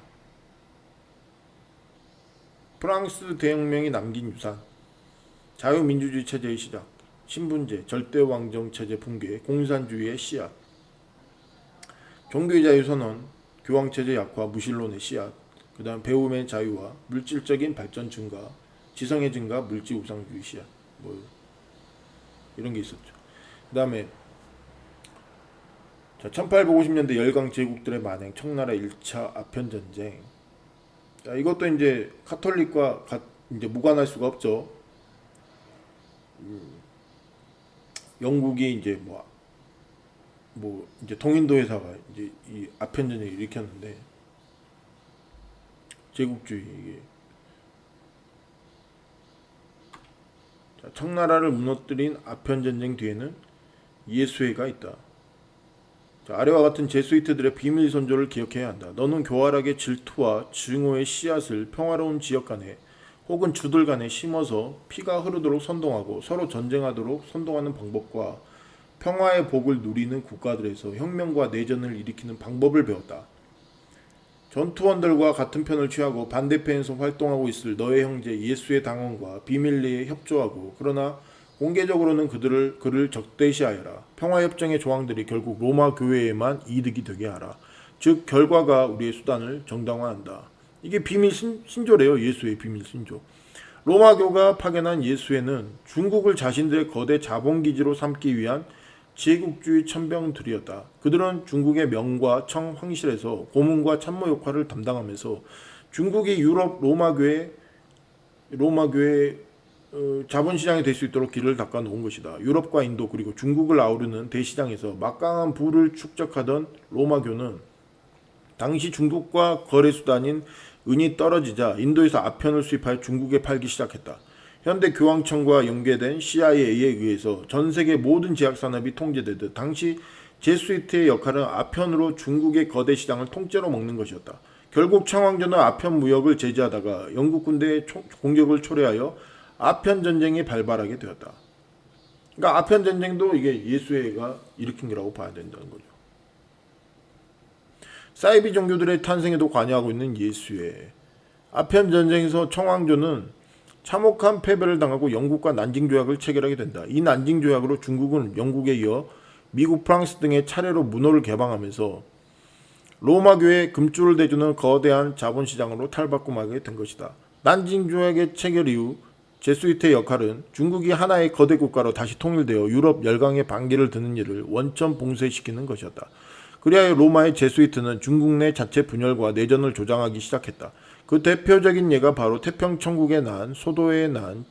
프랑스 대혁명이 남긴 유산. 자유민주주의 체제의 시작, 신분제, 절대왕정 체제 붕괴, 공산주의의 씨앗, 종교의 자유 선언, 교황체제 약화, 무신론의 씨앗, 그 다음 배움의 자유와 물질적인 발전 증가, 지성의 증가, 물질 우상주의 씨앗, 뭐 이런 게 있었죠. 그 다음에 1850년대 열강 제국들의 만행, 청나라 1차 아편전쟁. 자, 이것도 이제 카톨릭과 이제 무관할 수가 없죠. 영국이 이제 뭐 이제 동인도 회사가 이제 이 아편전쟁을 일으켰는데 제국주의 이게 자, 청나라를 무너뜨린 아편전쟁 뒤에는 예수회가 있다. 자, 아래와 같은 제수이트들의 비밀 선조를 기억해야 한다. 너는 교활하게 질투와 증오의 씨앗을 평화로운 지역 간에 혹은 주들 간에 심어서 피가 흐르도록 선동하고 서로 전쟁하도록 선동하는 방법과 평화의 복을 누리는 국가들에서 혁명과 내전을 일으키는 방법을 배웠다. 전투원들과 같은 편을 취하고 반대편에서 활동하고 있을 너의 형제 예수의 당원과 비밀리에 협조하고 그러나 공개적으로는 그를 적대시하여라. 평화협정의 조항들이 결국 로마 교회에만 이득이 되게 하라. 즉 결과가 우리의 수단을 정당화한다. 이게 비밀 신조래요. 예수의 비밀 신조. 로마교가 파견한 예수회는 중국을 자신들의 거대 자본기지로 삼기 위한 제국주의 천병들이었다. 그들은 중국의 명과 청 황실에서 고문과 참모 역할을 담당하면서 중국이 유럽 로마교의 자본시장이 될 수 있도록 길을 닦아 놓은 것이다. 유럽과 인도 그리고 중국을 아우르는 대시장에서 막강한 부를 축적하던 로마교는 당시 중국과 거래 수단인 은이 떨어지자 인도에서 아편을 수입하여 중국에 팔기 시작했다. 현대 교황청과 연계된 CIA에 의해서 전 세계 모든 제약 산업이 통제되듯 당시 제수이트의 역할은 아편으로 중국의 거대 시장을 통째로 먹는 것이었다. 결국 청왕조는 아편 무역을 제지하다가 영국 군대의 공격을 초래하여 아편 전쟁이 발발하게 되었다. 그러니까 아편 전쟁도 이게 예수회가 일으킨 거라고 봐야 된다는 거죠. 사이비 종교들의 탄생에도 관여하고 있는 예수회. 아편 전쟁에서 청왕조는 참혹한 패배를 당하고 영국과 난징 조약을 체결하게 된다. 이 난징 조약으로 중국은 영국에 이어 미국, 프랑스 등의 차례로 문호를 개방하면서 로마교의 금줄을 대주는 거대한 자본시장으로 탈바꿈하게 된 것이다. 난징 조약의 체결 이후 제수이트의 역할은 중국이 하나의 거대 국가로 다시 통일되어 유럽 열강의 반기를 드는 일을 원천 봉쇄시키는 것이었다. 그리하여 로마의 제수이트는 중국 내 자체 분열과 내전을 조장하기 시작했다. 그 대표적인 예가 바로 태평천국의 난, 소도의 난,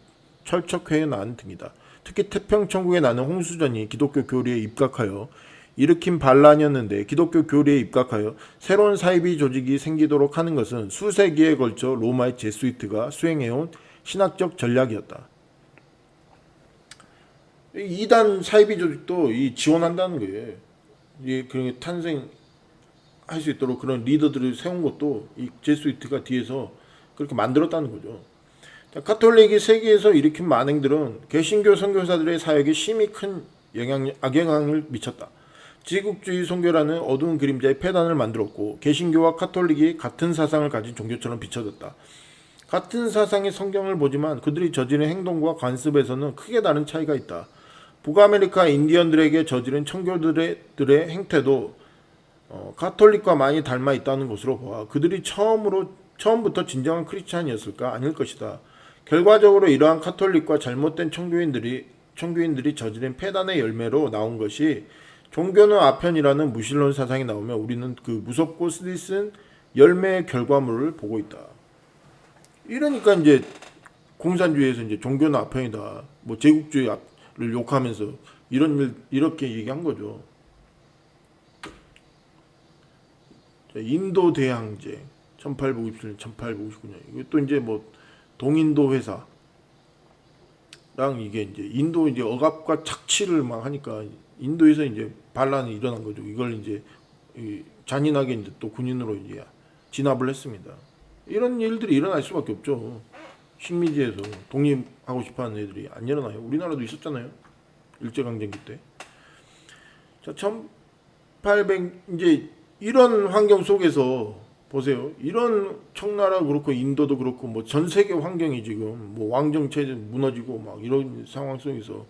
철척회의 난 등이다. 특히 태평천국의 난은 홍수전이 기독교 교리에 입각하여 일으킨 반란이었는데 기독교 교리에 입각하여 새로운 사이비 조직이 생기도록 하는 것은 수세기에 걸쳐 로마의 제수이트가 수행해온 신학적 전략이었다. 이단 사이비 조직도 지원한다는 거예요. 그런 탄생할 수 있도록 그런 리더들을 세운 것도 이 제수이트가 뒤에서 그렇게 만들었다는 거죠. 카톨릭이 세계에서 일으킨 만행들은 개신교 선교사들의 사역에 심히 큰 악영향을 미쳤다. 제국주의 선교라는 어두운 그림자의 폐단을 만들었고 개신교와 카톨릭이 같은 사상을 가진 종교처럼 비춰졌다. 같은 사상의 성경을 보지만 그들이 저지른 행동과 관습에서는 크게 다른 차이가 있다. 북아메리카 인디언들에게 저지른 청교들의 행태도 가톨릭과 많이 닮아 있다는 것으로 보아 그들이 처음부터 진정한 크리스찬이었을까? 아닐 것이다. 결과적으로 이러한 가톨릭과 잘못된 청교인들이 저지른 폐단의 열매로 나온 것이 종교는 아편이라는 무신론 사상이 나오며 우리는 그 무섭고 쓰디쓴 열매의 결과물을 보고 있다. 이러니까 이제 공산주의에서 이제 종교는 아편이다. 뭐 제국주의를 욕하면서 이렇게 얘기한 거죠. 인도 대항쟁 1857년, 1859년. 이것도 이제 뭐 동인도 회사랑 이게 이제 인도 이제 억압과 착취를 막 하니까 인도에서 이제 반란이 일어난 거죠. 이걸 이제 잔인하게 이제 또 군인으로 이제 진압을 했습니다. 이런 일들이 일어날 수밖에 없죠. 식민지에서 독립하고 싶어하는 애들이 안 일어나요. 우리나라도 있었잖아요. 일제강점기 때. 자, 1800 이제 이런 환경 속에서 보세요. 이런 청나라 그렇고 인도도 그렇고 뭐 전 세계 환경이 지금 뭐 왕정 체제 무너지고 막 이런 상황 속에서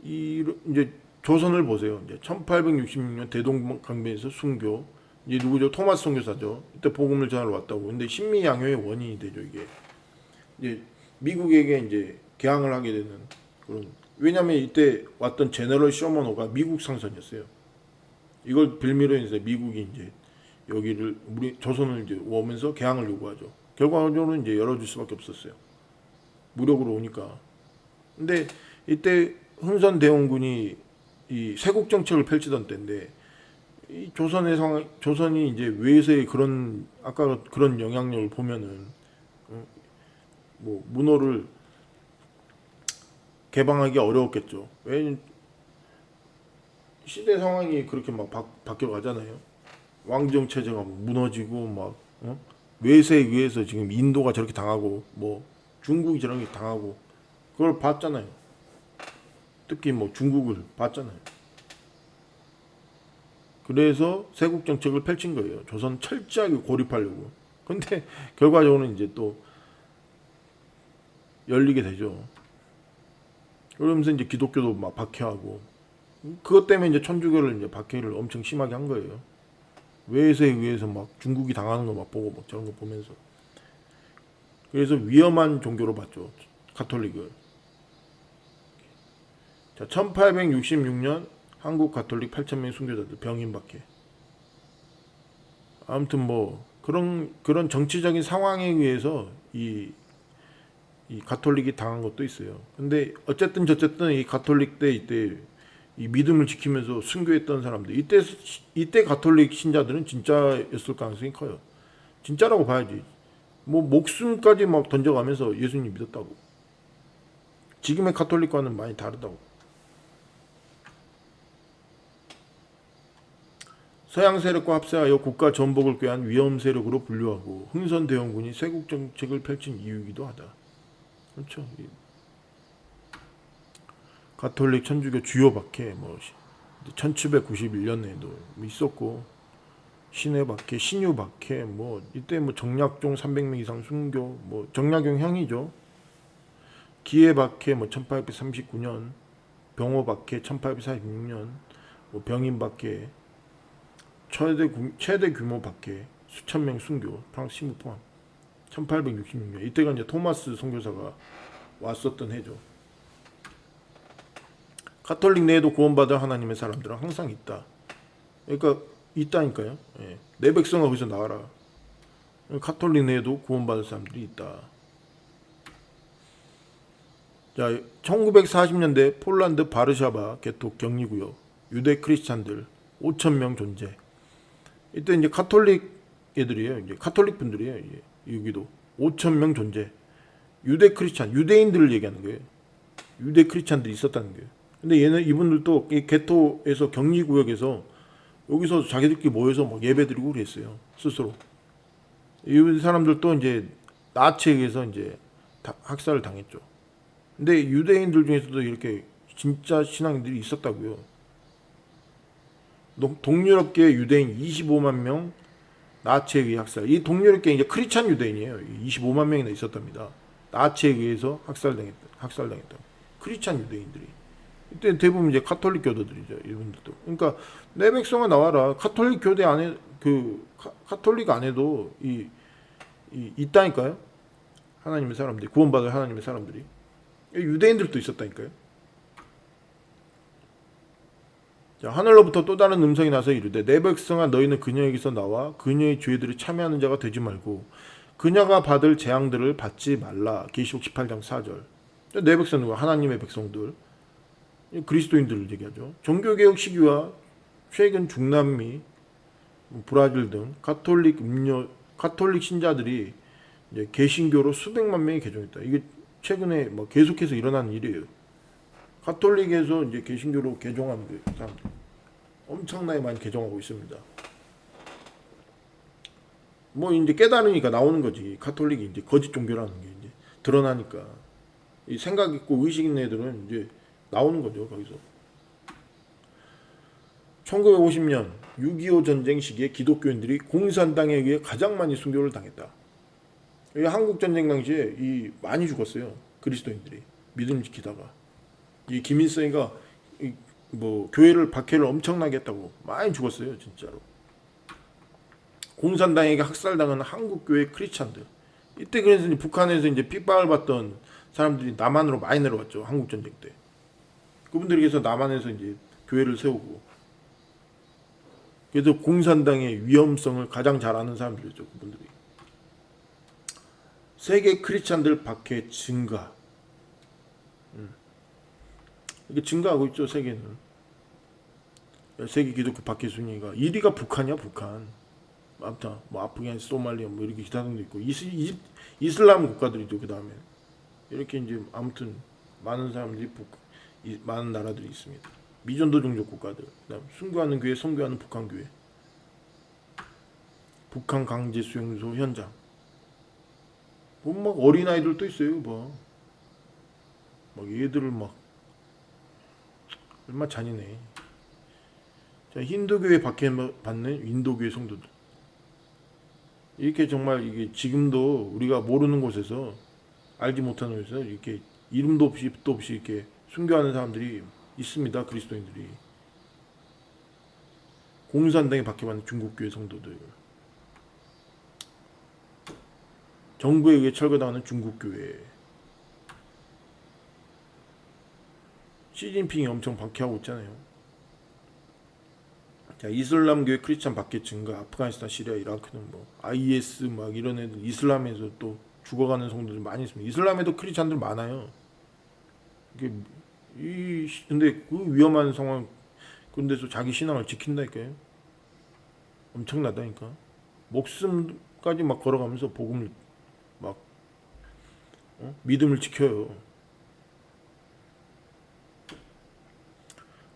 이제 조선을 보세요. 이제 1866년 대동강변에서 순교. 이제 누구죠? 토마스 선교사죠. 이때 복음을 전하러 왔다고. 근데 신미양요의 원인이 되죠, 이게. 이제 미국에게 이제 개항을 하게 되는 그런. 왜냐면 이때 왔던 제너럴 쇼머노가 미국 상선이었어요. 이걸 빌미로 해서 미국이 이제 여기를 우리 조선을 이제 오면서 개항을 요구하죠. 결과적으로 이제 열어줄 수밖에 없었어요. 무력으로 오니까. 근데 이때 흥선 대원군이 이 세국 정책을 펼치던 때인데 이 조선이 이제 외세의 그런 아까 그런 영향력을 보면은 뭐 문호를 개방하기 어려웠겠죠. 왜 시대 상황이 그렇게 막 바뀌어 가잖아요. 왕정 체제가 무너지고 막 외세에 의해서 지금 인도가 저렇게 당하고 뭐 중국이 저렇게 당하고 그걸 봤잖아요. 특히 뭐 중국을 봤잖아요. 그래서 세국 정책을 펼친 거예요. 조선 철저하게 고립하려고. 근데 결과적으로는 이제 또 열리게 되죠. 그러면서 이제 기독교도 막 박해하고 그것 때문에 이제 천주교를 이제 박해를 엄청 심하게 한 거예요. 외세에 의해서 막 중국이 당하는 거 막 보고 막 저런 거 보면서 그래서 위험한 종교로 봤죠. 가톨릭을. 자, 1866년 한국 가톨릭 8,000명 순교자들 병인 박해. 아무튼 뭐 그런 정치적인 상황에 의해서 이 가톨릭이 당한 것도 있어요. 근데 어쨌든 저쨌든 이 가톨릭 때 이때 이 믿음을 지키면서 순교했던 사람들 이때 가톨릭 신자들은 진짜였을 가능성이 커요. 진짜라고 봐야지. 뭐 목숨까지 막 던져가면서 예수님 믿었다고. 지금의 가톨릭과는 많이 다르다고. 서양 세력과 합세하여 국가 전복을 꾀한 위험 세력으로 분류하고 흥선 대원군이 세국 정책을 펼친 이유이기도 하다. 그렇죠. 가톨릭 천주교 주요 박해 뭐 1791년에도 있었고 신해 박해, 신유 박해 뭐 이때 뭐 정약종 300명 이상 순교 뭐 정약용 형이죠. 기해 박해 뭐 1839년, 병호 박해 1846년, 뭐 병인 박해 최대 규모 박해 수천 명 순교 프랑스 신부 포함 1866년 이때가 이제 토마스 선교사가 왔었던 해죠. 가톨릭 내에도 구원받을 하나님의 사람들은 항상 있다. 그러니까 있다니까요. 예. 내 백성아 거기서 나와라. 가톨릭 내에도 구원받을 사람들이 있다. 자, 1940년대 폴란드 바르샤바 개토 격리구역 유대 크리스찬들 5,000명 존재. 이때 이제 가톨릭 애들이에요. 이제 가톨릭 분들이에요. 여기도 5,000명 존재. 유대 크리스찬, 유대인들을 얘기하는 거예요. 유대 크리스찬들이 있었다는 거예요. 근데 이분들도 이 개토에서 격리구역에서 여기서 자기들끼리 모여서 막 예배드리고 그랬어요. 스스로. 이 사람들도 이제 나치에 의해서 이제 학살을 당했죠. 근데 유대인들 중에서도 이렇게 진짜 신앙인들이 있었다고요. 동유럽계 유대인 25만 명 나치에 의해 학살. 이 동유럽계 이제 크리스찬 유대인이에요. 25만 명이나 있었답니다. 나치에 의해서 학살당했다. 크리스찬 유대인들이. 이때 대부분 이제 카톨릭 교도들이죠. 이분들도. 그러니까 내 백성아 나와라. 카톨릭 교대 안에 카톨릭 안에도 있다니까요. 하나님의 사람들이 구원받을 하나님의 사람들이 유대인들도 있었다니까요. 자, 하늘로부터 또 다른 음성이 나서 이르되 내 백성아 너희는 그녀에게서 나와 그녀의 죄들을 참여하는 자가 되지 말고 그녀가 받을 재앙들을 받지 말라. 계시록 18장 4절. 내 백성 누가 하나님의 백성들 그리스도인들을 얘기하죠. 종교개혁 시기와 최근 중남미, 브라질 등 카톨릭 신자들이 이제 개신교로 수백만 명이 개종했다. 이게 최근에 뭐 계속해서 일어나는 일이에요. 카톨릭에서 이제 개신교로 개종한 사람들 엄청나게 많이 개종하고 있습니다. 뭐 이제 깨달으니까 나오는 거지. 카톨릭이 이제 거짓 종교라는 게 이제 드러나니까 이 생각 있고 의식 있는 애들은 이제 나오는 거죠. 거기서 1950년 6.25 전쟁 시기에 기독교인들이 공산당에 의해 가장 많이 순교를 당했다. 한국 전쟁 당시에 많이 죽었어요. 그리스도인들이 믿음 지키다가 이 김일성이가 뭐 교회를 박해를 엄청나게 했다고 많이 죽었어요. 진짜로. 공산당에게 학살당한 한국교회 크리스찬들. 이때 그래서 이제 북한에서 이제 핍박을 받던 사람들이 남한으로 많이 내려왔죠. 한국전쟁 때. 그분들께서 남한에서 이제 교회를 세우고. 그래서 공산당의 위험성을 가장 잘 아는 사람들이죠. 그분들이. 세계 크리스찬들 박해 증가. 이게 증가하고 있죠. 세계는. 세계 기독교 박해 순위가 1위가 북한이야. 북한. 아무튼 뭐 아프가니스탄, 소말리아 뭐 이렇게 기타 등도 있고 이슬람 국가들이죠. 그 다음에 이렇게 이제 아무튼 많은 사람들이 많은 나라들이 있습니다. 미전도 종족 국가들, 그다음 순교하는 교회, 선교하는 북한 교회, 북한 강제 수용소 현장. 보면 막 어린 아이들도 있어요. 막 얘들을 막 얼마 잔인해. 자, 힌두교에 박해받는 인도교의 성도들. 이렇게 정말 이게 지금도 우리가 모르는 곳에서 알지 못하는 곳에서 이렇게 이름도 없이 뜻도 없이 이렇게 순교하는 사람들이 있습니다. 그리스도인들이. 공산당에 박해받는 중국교회 성도들. 정부에 의해 철거당하는 중국교회. 시진핑이 엄청 박해하고 있잖아요. 자, 이슬람교회 크리스찬 박해 증가, 아프가니스탄, 시리아, 이라크는 뭐 IS 막 이런 애들 이슬람에서 또 죽어가는 성도들 많이 있습니다. 이슬람에도 크리스찬들 많아요. 이게 근데 그 위험한 상황 근데서 자기 신앙을 지킨다니까요. 엄청나다니까. 목숨까지 막 걸어가면서 복음을 막 믿음을 지켜요.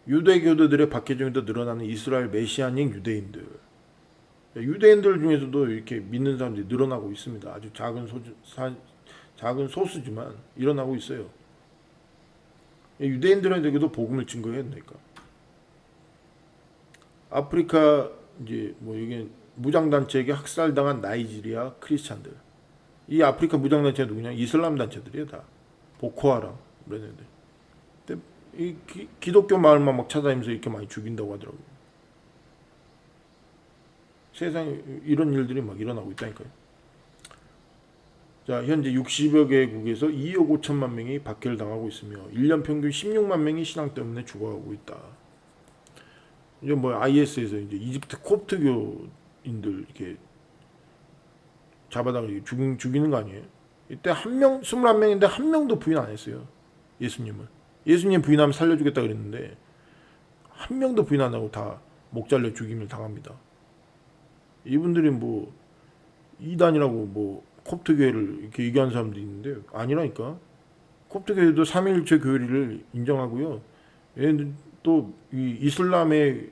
유대교도들의 박해 중에도 늘어나는 이스라엘 메시아닉 유대인들. 유대인들 중에서도 이렇게 믿는 사람들이 늘어나고 있습니다. 아주 작은 소수지만 일어나고 있어요. 유대인들한테도 복음을 증거해야 되니까. 아프리카 이제 뭐 이게 무장단체에게 학살당한 나이지리아 크리스찬들. 이 아프리카 무장단체가 누구냐? 이슬람 단체들이에요. 다 보코하람 이런 애들. 이 기독교 마을만 막 찾아다니면서 이렇게 많이 죽인다고 하더라고요. 세상에 이런 일들이 막 일어나고 있다니까요. 자, 현재 60여 개국에서 2억 5천만 명이 박해를 당하고 있으며 1년 평균 16만 명이 신앙 때문에 죽어가고 있다. 이제 뭐 IS에서 이제 이집트 콥트교인들 이렇게 잡아다가 죽이는 거 아니에요? 이때 21명인데 한 명도 부인 안 했어요. 예수님은. 예수님 부인하면 살려주겠다 그랬는데 한 명도 부인 안 하고 다 목 잘려 죽임을 당합니다. 이분들이 뭐 이단이라고 뭐 콥트교회를 이렇게 얘기하는 사람들이 있는데 아니라니까. 콥트교회도 삼위일체 교리를 인정하고요. 얘는 또 이 이슬람의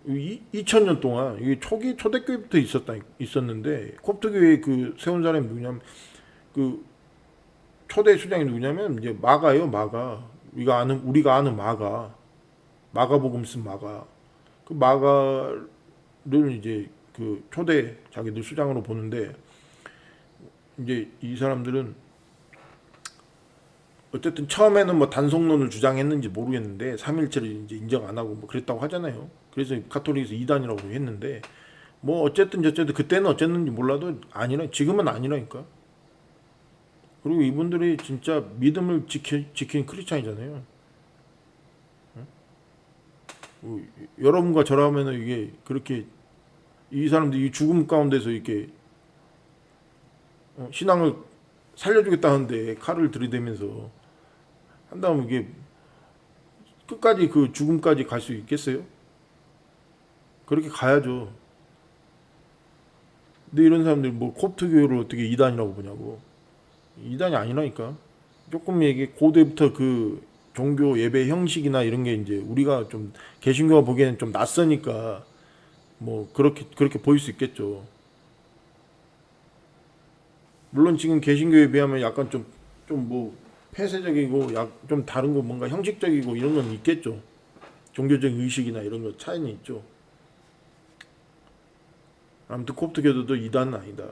2000년 동안 이게 초대교회부터 있었는데 콥트교회 그 세운 사람이 누구냐면 그 초대 수장이 누구냐면 이제 마가예요. 마가. 우리가 아는 마가복음 쓴 마가, 그 마가를 이제 그 초대 자기들 수장으로 보는데, 이제 이 사람들은 어쨌든 처음에는 뭐 단속론을 주장했는지 모르겠는데 삼일체를 이제 인정 안 하고 뭐 그랬다고 하잖아요. 그래서 가톨릭에서 이단이라고 했는데, 뭐 어쨌든 저쨌든 그때는 어쨌는지 몰라도 아니라, 지금은 아니라니까. 그리고 이분들이 진짜 믿음을 지키는 크리스찬이잖아요. 여러분과 저라면은 이게 그렇게, 이 사람들이 죽음 가운데서 이렇게 신앙을 살려주겠다는데 칼을 들이대면서 한다면 이게 끝까지 그 죽음까지 갈 수 있겠어요? 그렇게 가야죠. 근데 이런 사람들이 뭐 콥트 교회를 어떻게 이단이라고 보냐고. 이단이 아니라니까. 조금 이게 고대부터 그 종교 예배 형식이나 이런 게 이제 우리가 좀 개신교가 보기에는 좀 낯서니까 뭐 그렇게 보일 수 있겠죠. 물론 지금 개신교에 비하면 약간 좀 뭐 폐쇄적이고 좀 다른 거 뭔가 형식적이고 이런 건 있겠죠. 종교적 의식이나 이런 거 차이는 있죠. 아무튼 콥트교도도 이단은 아니다.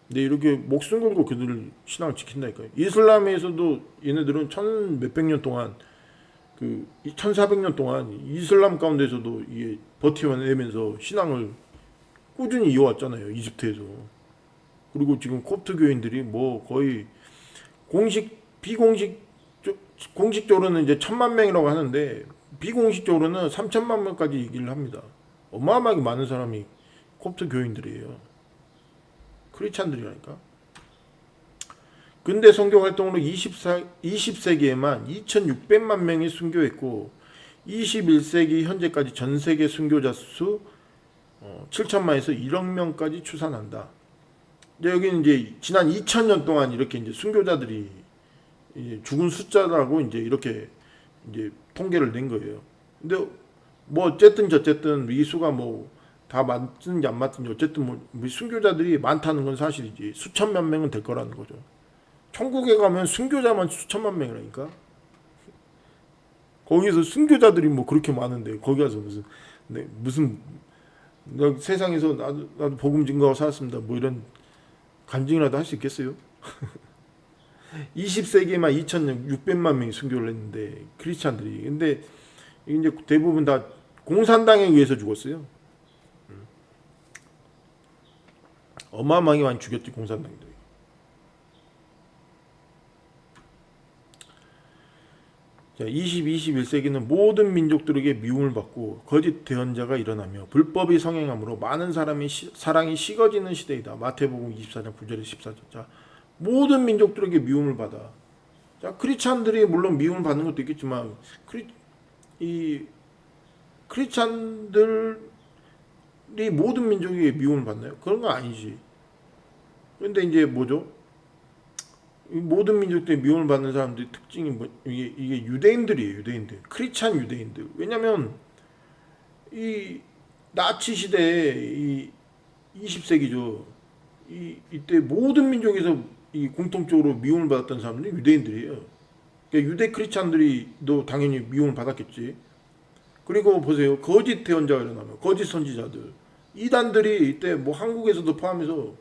근데 이렇게 목숨 걸고 그들을 신앙을 지킨다니까요. 이슬람에서도 얘네들은 천 몇백 년 동안, 그 1400년 동안 이슬람 가운데서도 이게 버텨내면서 신앙을 꾸준히 이어왔잖아요. 이집트에서. 그리고 지금 콥트 교인들이 뭐 거의 공식적으로는 이제 1000만 명이라고 하는데 비공식적으로는 3000만 명까지 얘기를 합니다. 어마어마하게 많은 사람이 콥트 교인들이에요. 크리스찬들이라니까. 근대 선교 활동으로 20세기에만 2600만 명이 순교했고 21세기 현재까지 전 세계 순교자 수 7천만에서 1억 명까지 추산한다. 여기는 이제 지난 2000년 동안 이렇게 이제 순교자들이 이제 죽은 숫자라고 이제 이렇게 이제 통계를 낸 거예요. 근데 뭐 어쨌든 저쨌든 이 수가 뭐 다 맞든지 안 맞든지 어쨌든 뭐 순교자들이 많다는 건 사실이지. 수천만 명은 될 거라는 거죠. 천국에 가면 순교자만 수천만 명이라니까. 거기서 순교자들이 뭐 그렇게 많은데 거기 가서 무슨 세상에서 나도 복음 증거하고 살았습니다. 뭐 이런 간증이라도 할 수 있겠어요? 20세기에만 2,600만 명이 순교를 했는데 크리스찬들이. 근데 이제 대부분 다 공산당에 의해서 죽었어요. 어마어마하게 많이 죽였지 공산당들이. 자, 21세기는 모든 민족들에게 미움을 받고 거짓 대언자가 일어나며 불법이 성행함으로 많은 사랑이 식어지는 시대이다. 마태복음 24장 9절에 14절. 자, 모든 민족들에게 미움을 받아. 자, 크리스찬들이 물론 미움을 받는 것도 있겠지만 이 크리스찬들이 모든 민족에게 미움을 받나요? 그런 건 아니지. 그런데 이제 뭐죠? 모든 민족들이 미움을 받는 사람들의 특징이 이게 유대인들이에요. 유대인들. 크리스찬 유대인들. 왜냐면 이 나치 시대에 이 20세기죠. 이때 모든 민족에서 이 공통적으로 미움을 받았던 사람들이 유대인들이에요. 그러니까 유대 크리스찬들이도 당연히 미움을 받았겠지. 그리고 보세요. 거짓 대언자가 일어나면 거짓 선지자들. 이단들이 이때 뭐 한국에서도 포함해서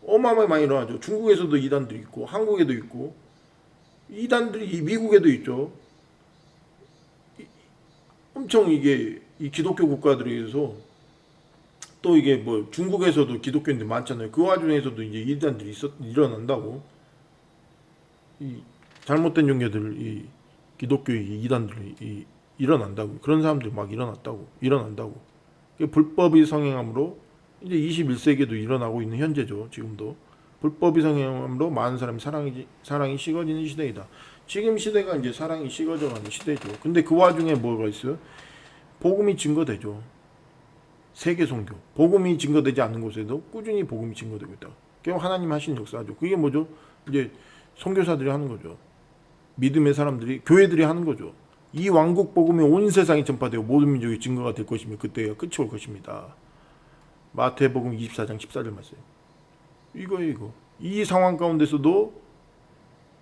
어마어마하게 많이 일어나죠. 중국에서도 이단들이 있고 한국에도 있고 이단들이 미국에도 있죠. 엄청 이게 이 기독교 국가들에서 또 이게 뭐 중국에서도 기독교인들 많잖아요. 그 와중에서도 이제 이단들이 일어난다고. 이 잘못된 종교들, 이 기독교의 이단들이 일어난다고. 그런 사람들 막 일어난다고. 불법이 성행함으로 이제 21세기에도 일어나고 있는 현재죠. 지금도 불법이 성행함으로 많은 사람이 사랑이 식어지는 시대이다. 지금 시대가 이제 사랑이 식어져가는 시대죠. 근데 그 와중에 뭐가 있어요? 복음이 증거되죠. 세계 선교. 복음이 증거되지 않는 곳에도 꾸준히 복음이 증거되고 있다. 그게 하나님 하신 역사죠. 그게 뭐죠? 이제 선교사들이 하는 거죠. 믿음의 사람들이, 교회들이 하는 거죠. 이 왕국 복음이 온 세상에 전파되고 모든 민족의 증거가 될 것이며 그때가 끝이 올 것입니다. 마태복음 24장 14절 말씀. 이거예요, 이거. 이 상황 가운데서도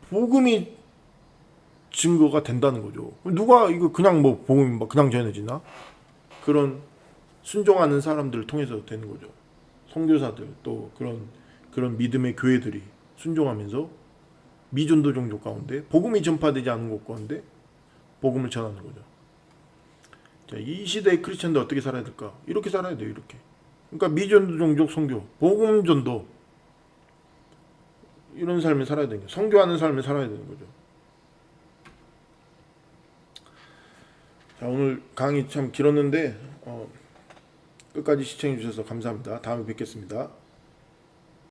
복음이 증거가 된다는 거죠. 누가 이거 그냥 뭐 복음이 막 그냥 전해지나? 그런 순종하는 사람들을 통해서 되는 거죠. 선교사들 또 그런 믿음의 교회들이 순종하면서 미전도 종족 가운데 복음이 전파되지 않은 곳 가운데 복음을 전하는 거죠. 자, 이 시대의 크리스천들 어떻게 살아야 될까? 이렇게 살아야 돼요. 이렇게. 그러니까 미전도 종족 선교, 복음 전도 이런 삶을 살아야 되는 거죠. 선교하는 삶을 살아야 되는 거죠. 자, 오늘 강의 참 길었는데 끝까지 시청해 주셔서 감사합니다. 다음에 뵙겠습니다.